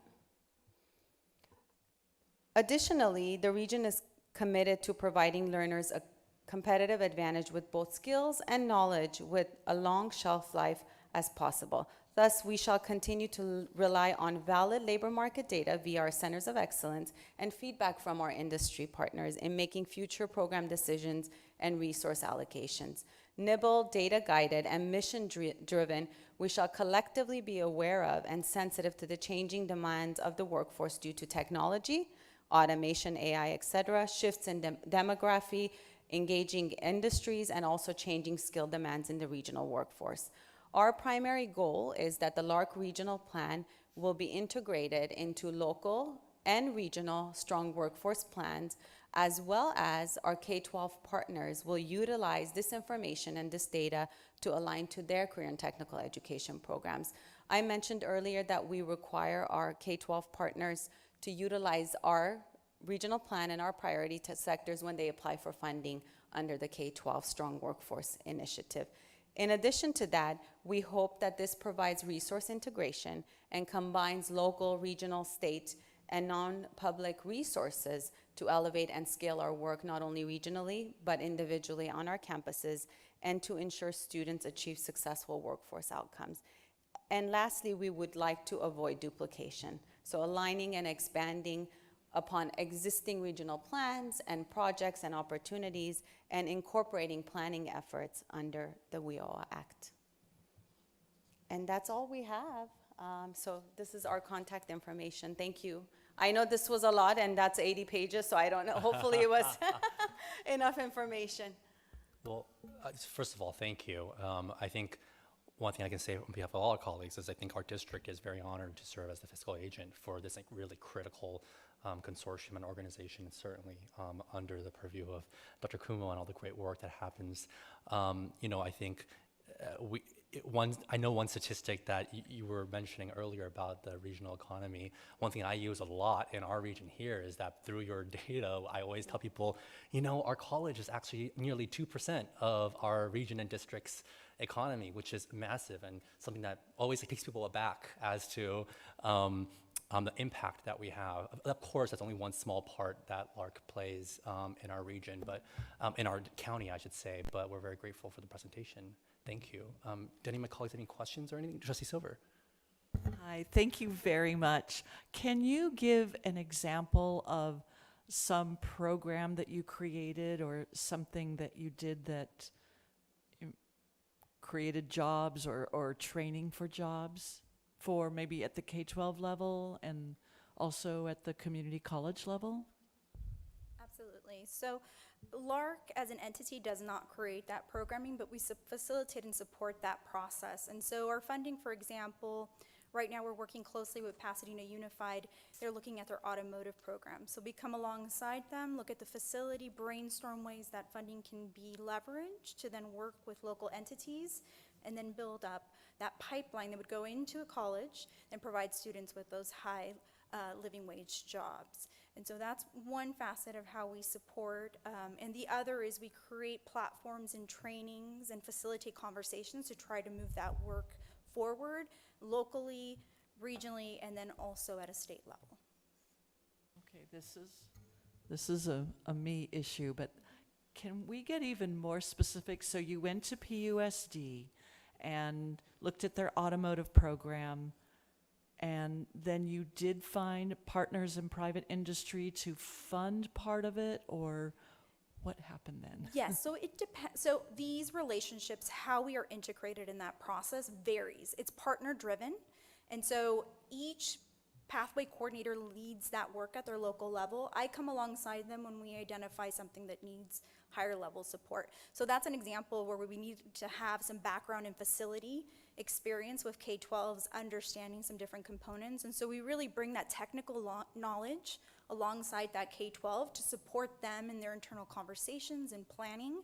Additionally, the region is committed to providing learners a competitive advantage with both skills and knowledge with a long shelf life as possible. Thus, we shall continue to rely on valid labor market data via our centers of excellence and feedback from our industry partners in making future program decisions and resource allocations. Nibble, data-guided, and mission-driven, we shall collectively be aware of and sensitive to the changing demands of the workforce due to technology, automation, AI, etc., shifts in demography, engaging industries, and also changing skill demands in the regional workforce. Our primary goal is that the LARC regional plan will be integrated into local and regional strong workforce plans, as well as our K-12 partners will utilize this information and this data to align to their career and technical education programs. I mentioned earlier that we require our K-12 partners to utilize our regional plan and our priority sectors when they apply for funding under the K-12 Strong Workforce Initiative. In addition to that, we hope that this provides resource integration and combines local, regional, state, and non-public resources to elevate and scale our work not only regionally, but individually on our campuses, and to ensure students achieve successful workforce outcomes. And lastly, we would like to avoid duplication. So aligning and expanding upon existing regional plans and projects and opportunities, and incorporating planning efforts under the WIOA Act. And that's all we have. So this is our contact information. Thank you. I know this was a lot, and that's 80 pages, so I don't know. Hopefully it was enough information. Well, first of all, thank you. I think one thing I can say on behalf of all our colleagues is I think our district is very honored to serve as the fiscal agent for this really critical consortium and organization, is certainly under the purview of Dr. Kumo and all the great work that happens. I think I know one statistic that you were mentioning earlier about the regional economy. One thing I use a lot in our region here is that through your data, I always tell people, our college is actually nearly 2% of our region and district's economy, which is massive and something that always takes people aback as to the impact that we have. Of course, that's only one small part that LARC plays in our region, but in our county, I should say, but we're very grateful for the presentation. Thank you. Do any of my colleagues have any questions or anything? Trustee Silver. Hi, thank you very much. Can you give an example of some program that you created or something that you did that created jobs or training for jobs for maybe at the K-12 level and also at the community college level? Absolutely. So LARC as an entity does not create that programming, but we facilitate and support that process. And so our funding, for example, right now we're working closely with Pasadena Unified. They're looking at their automotive program. So we come alongside them, look at the facility, brainstorm ways that funding can be leveraged to then work with local entities and then build up that pipeline that would go into a college and provide students with those high living wage jobs. And so that's one facet of how we support. And the other is we create platforms and trainings and facilitate conversations to try to move that work forward locally, regionally, and then also at a state level. Okay, this is a me issue, but can we get even more specific? So you went to PUSD and looked at their automotive program, and then you did find partners in private industry to fund part of it, or what happened then? Yes, so it depends. So these relationships, how we are integrated in that process varies. It's partner driven, and so each pathway coordinator leads that work at their local level. I come alongside them when we identify something that needs higher level support. So that's an example where we need to have some background in facility experience with K-12s, understanding some different components. And so we really bring that technical knowledge alongside that K-12 to support them in their internal conversations and planning.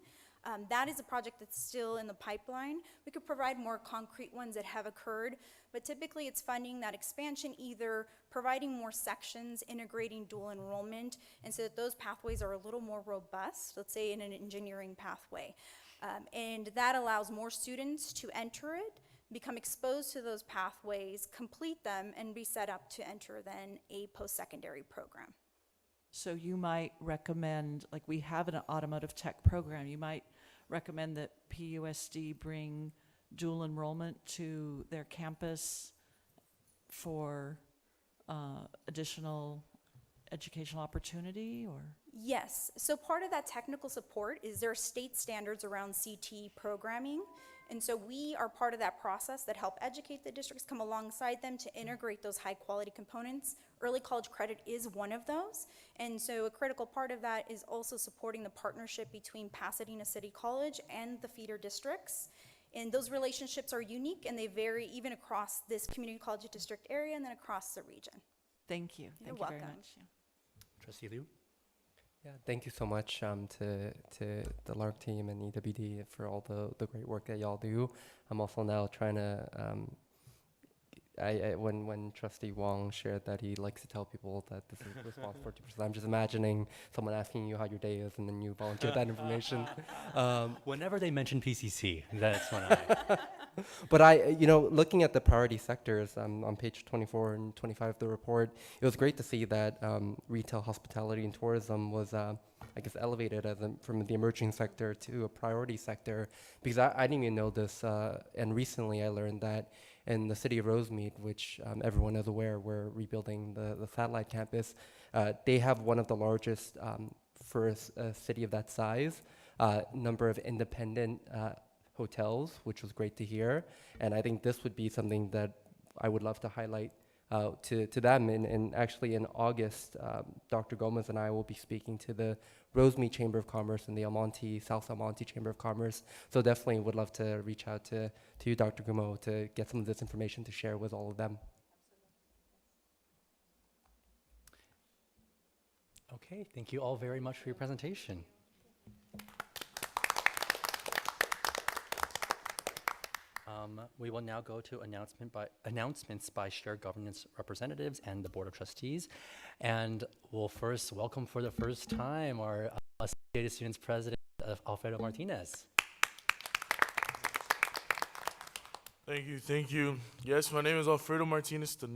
That is a project that's still in the pipeline. We could provide more concrete ones that have occurred, but typically it's funding that expansion, either providing more sections, integrating dual enrollment, and so that those pathways are a little more robust, let's say in an engineering pathway. And that allows more students to enter it, become exposed to those pathways, complete them, and be set up to enter then a post-secondary program. So you might recommend, like we have an automotive tech program, you might recommend that PUSD bring dual enrollment to their campus for additional educational opportunity, or? Yes, so part of that technical support is there are state standards around CT programming. And so we are part of that process that help educate the districts, come alongside them to integrate those high quality components. Early college credit is one of those. And so a critical part of that is also supporting the partnership between Pasadena City College and the feeder districts. And those relationships are unique and they vary even across this community college district area and then across the region. Thank you. You're Thank you very welcome. much. Yeah. Trustee Liu? Yeah, thank you so much to the LARC team and EWD for all the great work that y'all do. I'm also now trying to, when Trustee Wong shared that he likes to tell people that this is responsible for 2%, I'm just imagining someone asking you how your day is and then you volunteer that information. Whenever they mention PCC, that's when I... But looking at the priority sectors on page 24 and 25 of the report, it was great to see that retail, hospitality, and tourism was, elevated from the emerging sector to a priority sector, because I didn't even know this, and recently I learned that in the city of Rosemead, which everyone is aware, we're rebuilding the satellite campus, they have one of the largest, for a city of that size, number of independent hotels, which was great to hear. And I think this would be something that I would love to highlight to them. And actually in August, Dr. Gomez and I will be speaking to the Rosemead Chamber of Commerce and the South El Monte Chamber of Commerce. So definitely would love to reach out to you, Dr. Gumo, to get some of this information to share with all of them. Okay, thank you all very much for your presentation. We will now go to announcements by shared governance representatives and the Board of Trustees. And we'll first welcome for the first time our Associated Students President, Alfredo Martinez. Thank you, thank you. Yes, my name is Alfredo Martinez, the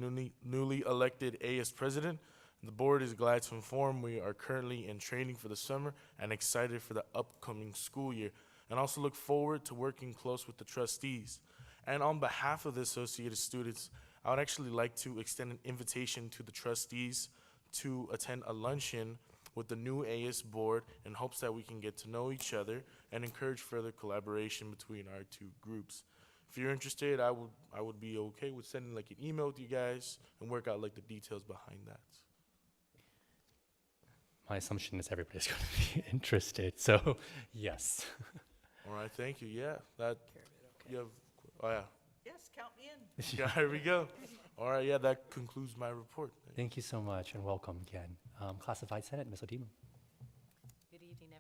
newly elected AS President. The board is glad to inform we are currently in training for the summer and excited for the upcoming school year, and also look forward to working close with the trustees. And on behalf of the Associated Students, I would actually like to extend an invitation to the trustees to attend a luncheon with the new AS board in hopes that we can get to know each other and encourage further collaboration between our two groups. If you're interested, I would be okay with sending like an email to you guys and work out like the details behind that. My assumption is everybody's going to be interested, so yes. All right, thank you. Yeah, that you have. Oh yeah. Yes, count me in. Yeah, here we go. All right, yeah, that concludes my report. Thank you so much and welcome again. Classified Senate, Ms. Odimo. Good evening,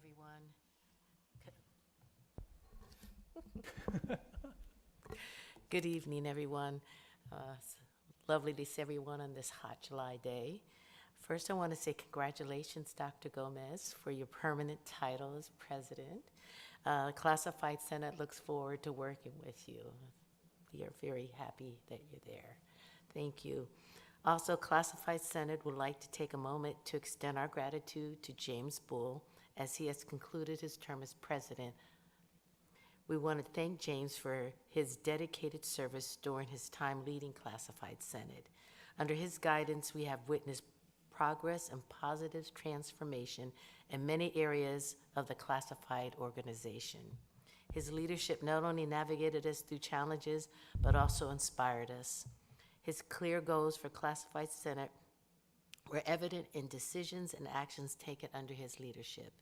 everyone. Good evening, everyone. It's lovely to see everyone on this hot July day. First, I want to say congratulations, Dr. Gomez, for your permanent title as president. Classified Senate looks forward to working with you. We are very happy that you're there. Thank you. Also, Classified Senate would like to take a moment to extend our gratitude to James Bull as he has concluded his term as president. We want to thank James for his dedicated service during his time leading Classified Senate. Under his guidance, we have witnessed progress and positive transformation in many areas of the classified organization. His leadership not only navigated us through challenges, but also inspired us. His clear goals for Classified Senate were evident in decisions and actions taken under his leadership.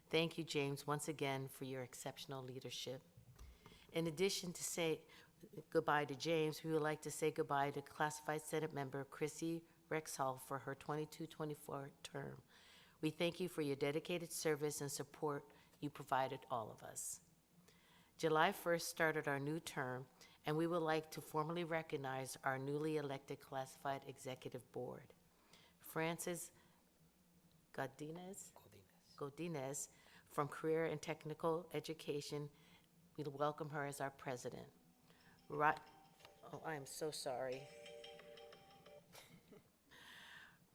Thank you, James, once again for your exceptional leadership. In addition to say goodbye to James, we would like to say goodbye to Classified Senate member Chrissy Rexall for her 22-24 term. We thank you for your dedicated service and support you provided all of us. July 1st started our new term, and we would like to formally recognize our newly elected Classified Executive Board. Frances Godinez from Career and Technical Education, we welcome her as our president. I am so sorry.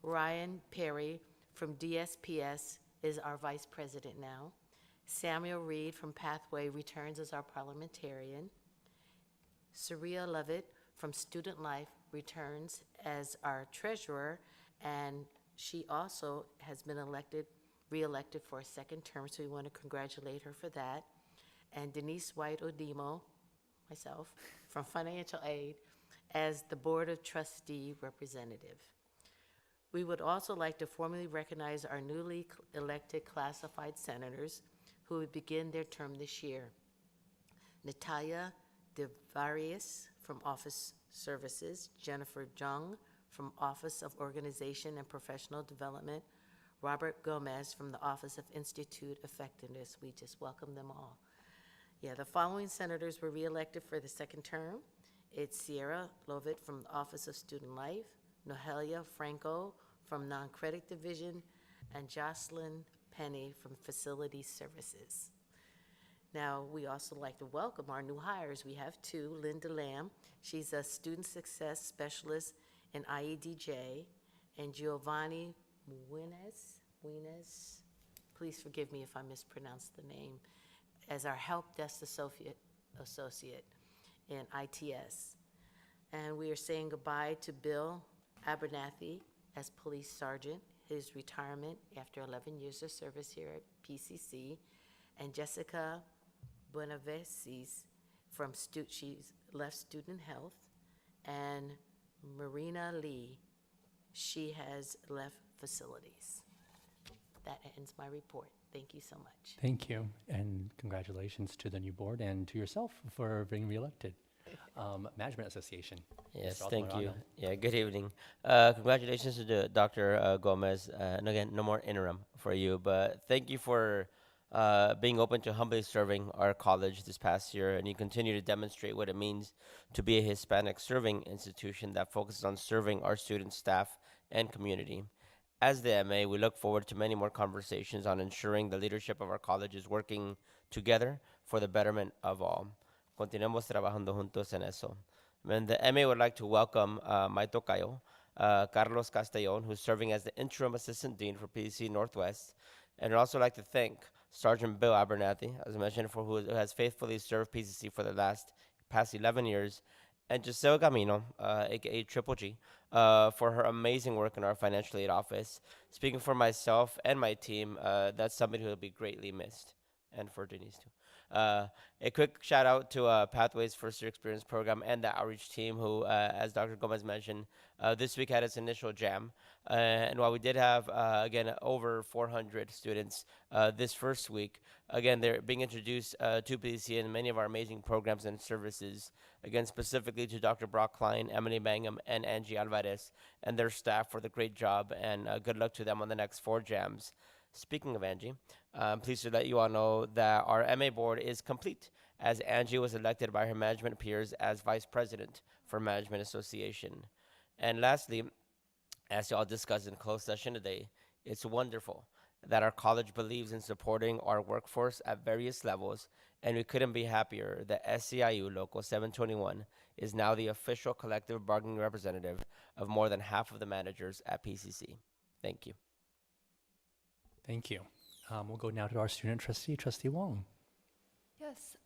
Ryan Perry from DSPS is our vice president now. Samuel Reed from Pathway returns as our parliamentarian. Saria Levitt from Student Life returns as our treasurer, and she also has been re-elected for a second term, so we want to congratulate her for that. And Denise White Odimo, myself, from Financial Aid as the Board of Trustee representative. We would also like to formally recognize our newly elected classified senators who will begin their term this year. Natalia DeVarius from Office Services, Jennifer Jung from Office of Organization and Professional Development, Robert Gomez from the Office of Institute Effectiveness. We just welcome them all. Yeah, the following senators were re-elected for the second term. It's Sierra Lovett from the Office of Student Life, Nohelia Franco from Non-Credit Division, and Jocelyn Penny from Facility Services. Now, we also like to welcome our new hires. We have two, Linda Lamb, she's a Student Success Specialist in IEDJ, and Giovanni Muenes, please forgive me if I mispronounce the name, as our Help Desk Associate in ITS. And we are saying goodbye to Bill Abernathy as Police Sergeant, his retirement after 11 years of service here at PCC, and Jessica Buenaveses from she's left Student Health, and Marina Lee, she has left Facilities. That ends my report. Thank you so much. Thank you, and congratulations to the new board and to yourself for being reelected. Management Association. Yes, Mr. thank you. Altamirano. Yeah, good evening. Congratulations to Dr. Gomez. And again, no more interim for you, but thank you for being open to humbly serving our college this past year, and you continue to demonstrate what it means to be a Hispanic serving institution that focuses on serving our students, staff, and community. As the MA, we look forward to many more conversations on ensuring the leadership of our college is working together for the betterment of all. Continuemos trabajando juntos en eso. And the MA would like to welcome my tocayo, Carlos Castellon, who's serving as the interim assistant dean for PCC Northwest. And I'd also like to thank Sergeant Bill Abernathy, as I mentioned, who has faithfully served PCC for the past 11 years, and Giselle Camino, aka Triple G, for her amazing work in our financial aid office. Speaking for myself and my team, that's somebody who will be greatly missed, and for Denise too. A quick shout out to Pathways First Year Experience Program and the outreach team who, as Dr. Gomez mentioned, this week had its initial jam. And while we did have, again, over 400 students this first week, again, they're being introduced to PCC and many of our amazing programs and services, again, specifically to Dr. Brock Klein, Emily Mangum, and Angie Alvarez, and their staff for the great job, and good luck to them on the next 4 jams. Speaking of Angie, I'm pleased to let you all know that our MA board is complete, as Angie was elected by her management peers as vice president for Management Association. And lastly, as you all discussed in closed session today, it's wonderful that our college believes in supporting our workforce at various levels, and we couldn't be happier that SCIU Local 721 is now the official collective bargaining representative of more than half of the managers at PCC. Thank you. Thank you. We'll go now to our student trustee, Trustee Wong. Yes,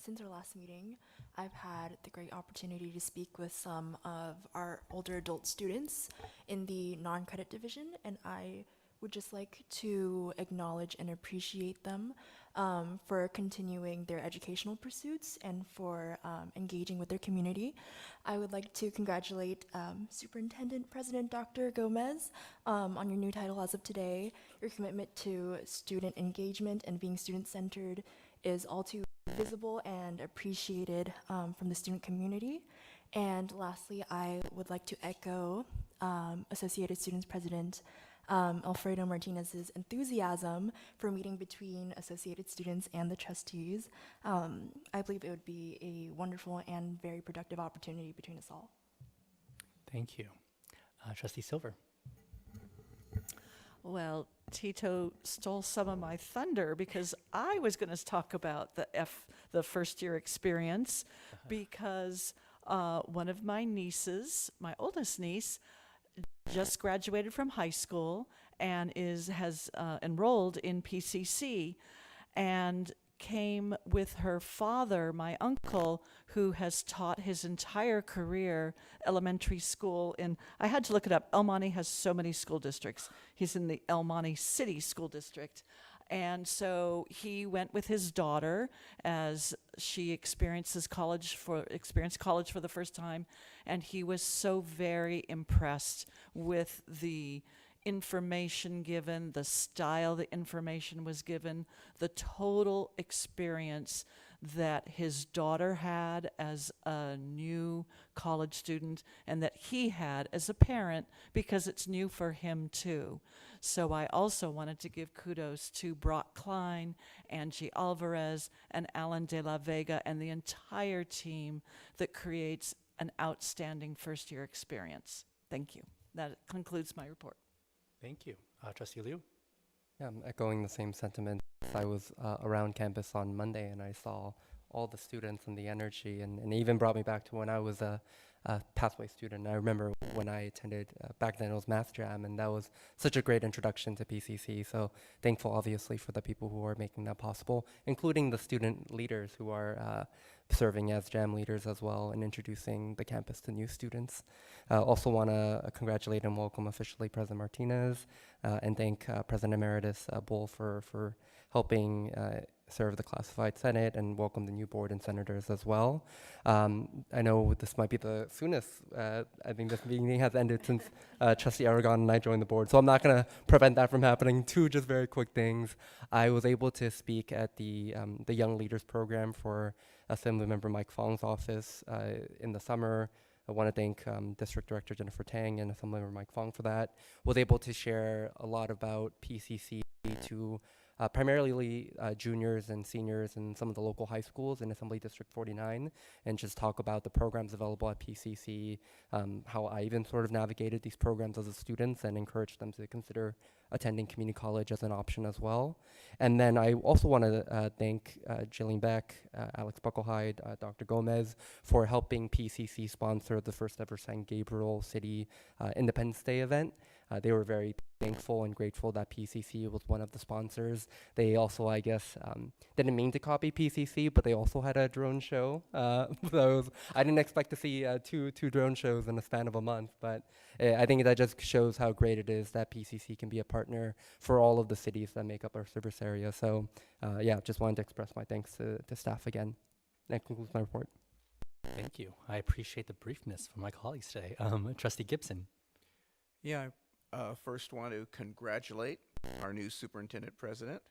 since our last meeting, I've had the great opportunity to speak with some of our older adult students in the non-credit division, and I would just like to acknowledge and appreciate them for continuing their educational pursuits and for engaging with their community. I would like to congratulate Superintendent President Dr. Gomez on your new title as of today. Your commitment to student engagement and being student-centered is all too visible and appreciated from the student community. And lastly, I would like to echo Associated Students President Alfredo Martinez's enthusiasm for meeting between Associated students and the trustees. I believe it would be a wonderful and very productive opportunity between us all. Thank you. Trustee Silver. Well, Tito stole some of my thunder because I was going to talk about the first year experience because one of my nieces, my oldest niece, just graduated from high school and has enrolled in PCC and came with her father, my uncle, who has taught his entire career elementary school in, I had to look it up, El Monte has so many school districts. He's in the El Monte City School District. And so he went with his daughter as she experienced college for the first time, and he was so very impressed with the information given, the style the information was given, the total experience that his daughter had as a new college student and that he had as a parent because it's new for him too. So I also wanted to give kudos to Brock Klein, Angie Alvarez, and Alan de la Vega and the entire team that creates an outstanding first year experience. Thank you. That concludes my report. Thank you. Trustee Liu. Yeah, I'm echoing the same sentiments. I was around campus on Monday and I saw all the students and the energy, and it even brought me back to when I was a Pathway student. I remember when I attended, back then it was Math Jam, and that was such a great introduction to PCC. So thankful, obviously, for the people who are making that possible, including the student leaders who are serving as jam leaders as well and introducing the campus to new students. Also want to congratulate and welcome officially President Martinez and thank President Emeritus Bull for helping serve the classified Senate and welcome the new board and senators as well. I know this might be the soonest. I think this meeting has ended since Trustee Aragon and I joined the board, so I'm not going to prevent that from happening. 2 just very quick things. I was able to speak at the Young Leaders Program for Assemblymember Mike Fong's office in the summer. I want to thank District Director Jennifer Tang and Assemblymember Mike Fong for that. Was able to share a lot about PCC to primarily juniors and seniors in some of the local high schools in Assembly District 49, and just talk about the programs available at PCC, how I even sort of navigated these programs as a student and encouraged them to consider attending community college as an option as well. And then I also want to thank Jillian Beck, Alex Buckelhide, Dr. Gomez for helping PCC sponsor the first ever San Gabriel City Independence Day event. They were very thankful and grateful that PCC was one of the sponsors. They also, I guess, didn't mean to copy PCC, but they also had a drone show. So I didn't expect to see two drone shows in the span of a month, but I think that just shows how great it is that PCC can be a partner for all of the cities that make up our service area. So yeah, just wanted to express my thanks to staff again. That concludes my report. Thank you. I appreciate the briefness from my colleagues today. Trustee Gibson. Yeah, I first want to congratulate our new superintendent president.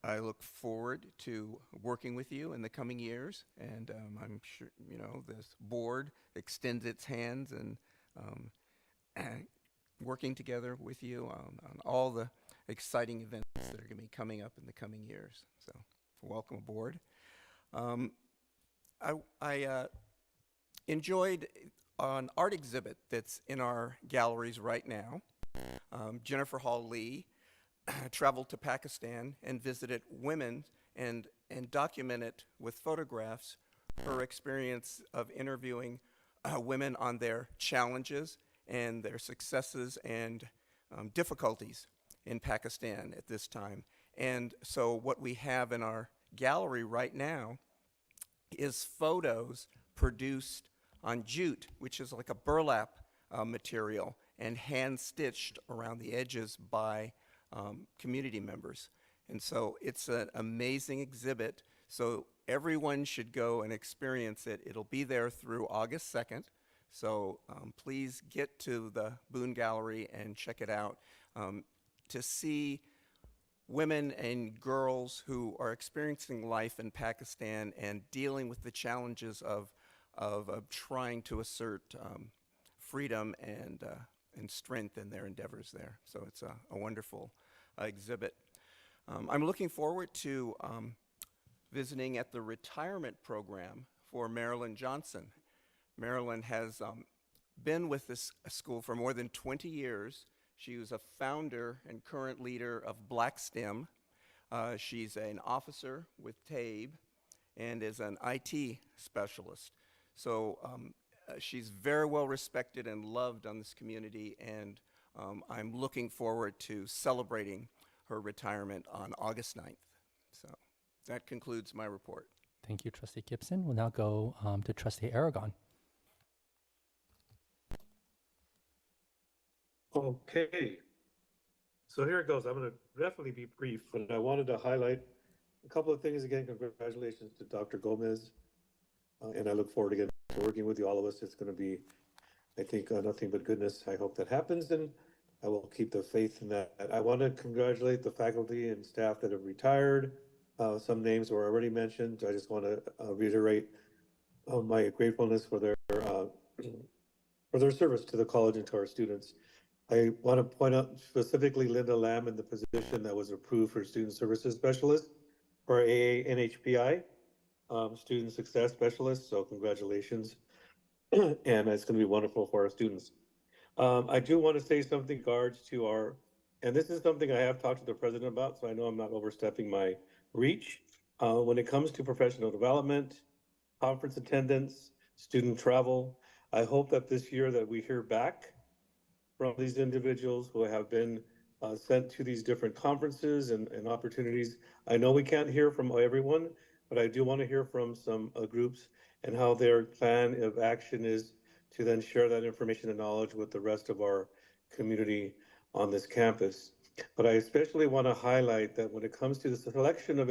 I look forward to working with you in the coming years, and I'm sure this board extends its hands and working together with you on all the exciting events that are going to be coming up in the coming years. So welcome aboard. I enjoyed an art exhibit that's in our galleries right now. Jennifer Hall Lee traveled to Pakistan and visited women and documented with photographs her experience of interviewing women on their challenges and their successes and difficulties in Pakistan at this time. And so what we have in our gallery right now is photos produced on jute, which is like a burlap material, and hand-stitched around the edges by community members. And so it's an amazing exhibit. So everyone should go and experience it. It'll be there through August 2nd. So please get to the Boone Gallery and check it out to see women and girls who are experiencing life in Pakistan and dealing with the challenges of trying to assert freedom and strength in their endeavors there. So it's a wonderful exhibit. I'm looking forward to visiting at the retirement program for Marilyn Johnson. Marilyn has been with this school for more than 20 years. She was a founder and current leader of Black STEM. She's an officer with TABE and is an IT specialist. So she's very well respected and loved on this community, and I'm looking forward to celebrating her retirement on August 9th. So that concludes my report. Thank you, Trustee Gibson. We'll now go to Trustee Aragon. Okay. So here it goes. I'm going to definitely be brief, but I wanted to highlight a couple of things. Again, congratulations to Dr. Gomez. And I look forward again to working with you, all of us. It's going to be, I think, nothing but goodness. I hope that happens, and I will keep the faith in that. I want to congratulate the faculty and staff that have retired. Some names were already mentioned. I just want to reiterate my gratefulness for their service to the college and to our students. I want to point out specifically Linda Lamb in the position that was approved for Student Services Specialist for AA NHPI, Student Success Specialist. So congratulations. And it's going to be wonderful for our students. I do want to say something in regards to our, and this is something I have talked to the president about, so I know I'm not overstepping my reach. When it comes to professional development, conference attendance, student travel, I hope that this year that we hear back from these individuals who have been sent to these different conferences and opportunities. I know we can't hear from everyone, but I do want to hear from some groups and how their plan of action is to then share that information and knowledge with the rest of our community on this campus. But I especially want to highlight that when it comes to the selection of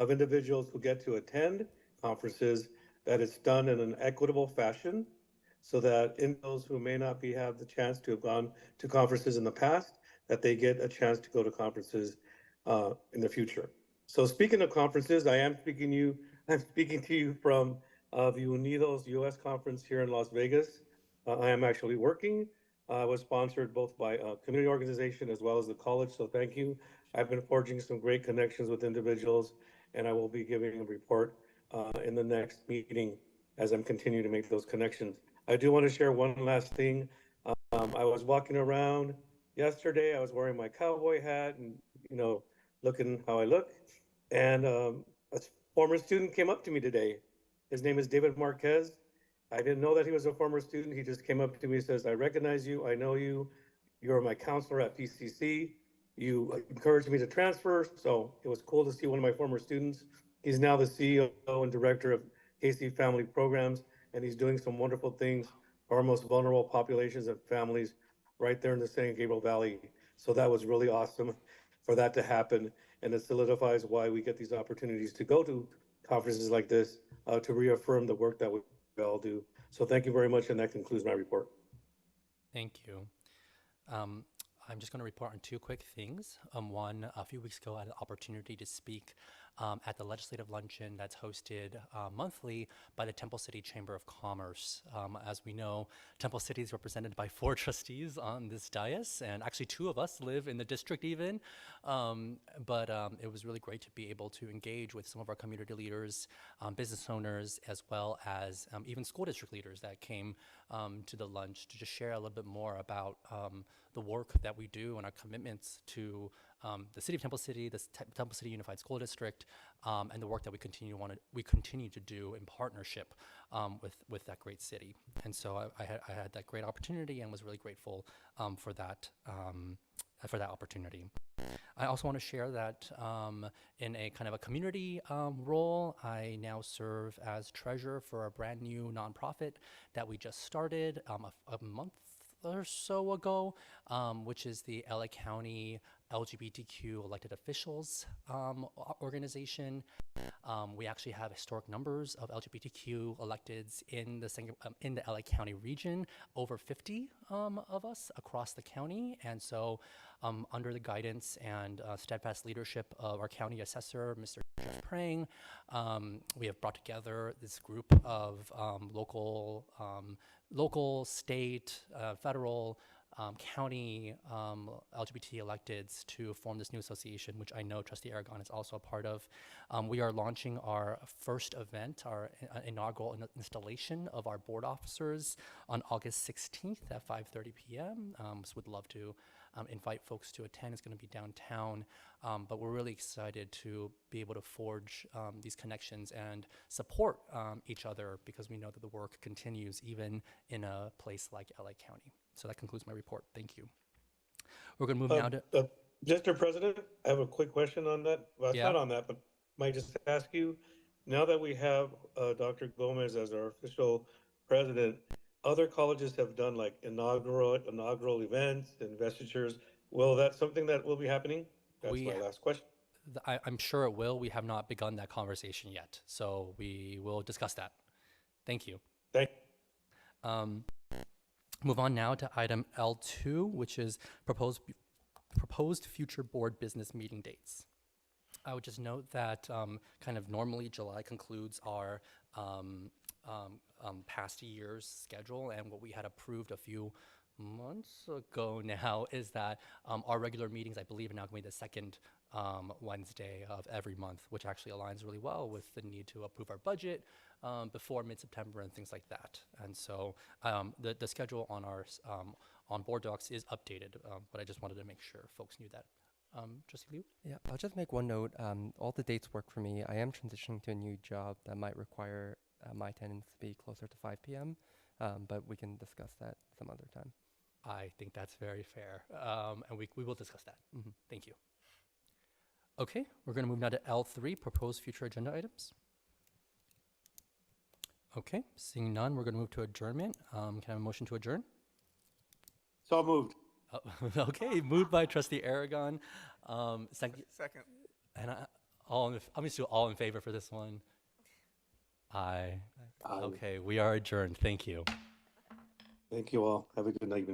individuals who get to attend conferences, that it's done in an equitable fashion, so that in those who may not have the chance to have gone to conferences in the past, that they get a chance to go to conferences in the future. So speaking of conferences, I'm speaking to you from the Unidos US conference here in Las Vegas. I am actually working. I was sponsored both by a community organization as well as the college, so thank you. I've been forging some great connections with individuals, and I will be giving a report in the next meeting as I'm continuing to make those connections. I do want to share one last thing. I was walking around yesterday. I was wearing my cowboy hat and, looking how I look. And a former student came up to me today. His name is David Marquez. I didn't know that he was a former student. He just came up to me and says, I recognize you. I know you. You're my counselor at PCC. You encouraged me to transfer. So it was cool to see one of my former students. He's now the CEO and director of KC Family Programs, and he's doing some wonderful things for our most vulnerable populations and families right there in the San Gabriel Valley. So that was really awesome for that to happen. And it solidifies why we get these opportunities to go to conferences like this to reaffirm the work that we all do. So thank you very much, and that concludes my report. Thank you. I'm just going to report on two quick things. One, a few weeks ago, I had an opportunity to speak at the legislative luncheon that's hosted monthly by the Temple City Chamber of Commerce. As we know, Temple City is represented by 4 trustees on this dais, and actually 2 of us live in the district even. But it was really great to be able to engage with some of our community leaders, business owners, as well as even school district leaders that came to the lunch to just share a little bit more about the work that we do and our commitments to the City of Temple City, the Temple City Unified School District, and the work that we continue to do in partnership with that great city. And so I had that great opportunity and was really grateful for that opportunity. I also want to share that in a kind of a community role, I now serve as treasurer for a brand new nonprofit that we just started a month or so ago, which is the LA County LGBTQ elected officials organization. We actually have historic numbers of LGBTQ electeds in the LA County region, over 50 of us across the county. And so under the guidance and steadfast leadership of our county assessor, Mr. Jeff Prang, we have brought together this group of local, state, federal, county LGBT electeds to form this new association, which I know Trustee Aragon is also a part of. We are launching our first event, our inaugural installation of our board officers on August 16th at 5:30 p.m. So would love to invite folks to attend. It's going to be downtown, but we're really excited to be able to forge these connections and support each other, because we know that the work continues even in a place like LA County. So that concludes my report. Thank you. We're going to move now to... Mr. President, I have a quick question on that. Well, it's not on that, but might just ask you, now that we have Dr. Gomez as our official president, other colleges have done like inaugural events, investitures. Well, that's something that will be happening? That's my last question. I'm sure it will. We have not begun that conversation yet, so we will discuss that. Thank you. Thank you. Move on now to item L2, which is proposed future board business meeting dates. I would just note that kind of normally July concludes our past year's schedule, and what we had approved a few months ago now is that our regular meetings, I believe, are now going to be the second Wednesday of every month, which actually aligns really well with the need to approve our budget before mid-September and things like that. And so the schedule on our on board docs is updated, but I just wanted to make sure folks knew that. Trustee Liu? Yeah, I'll just make one note. All the dates work for me. I am transitioning to a new job that might require my attendance to be closer to 5 p.m., but we can discuss that some other time. I think that's very fair, and we will discuss that. Thank you. Okay, we're going to move now to L3, proposed future agenda items. Okay, seeing none, we're going to move to adjournment. Can I have a motion to adjourn? So moved. Okay, moved by Trustee Aragon. Second. And I'm just all in favor for this one. Aye. Okay, we are adjourned. Thank you. Thank you all. Have a good night.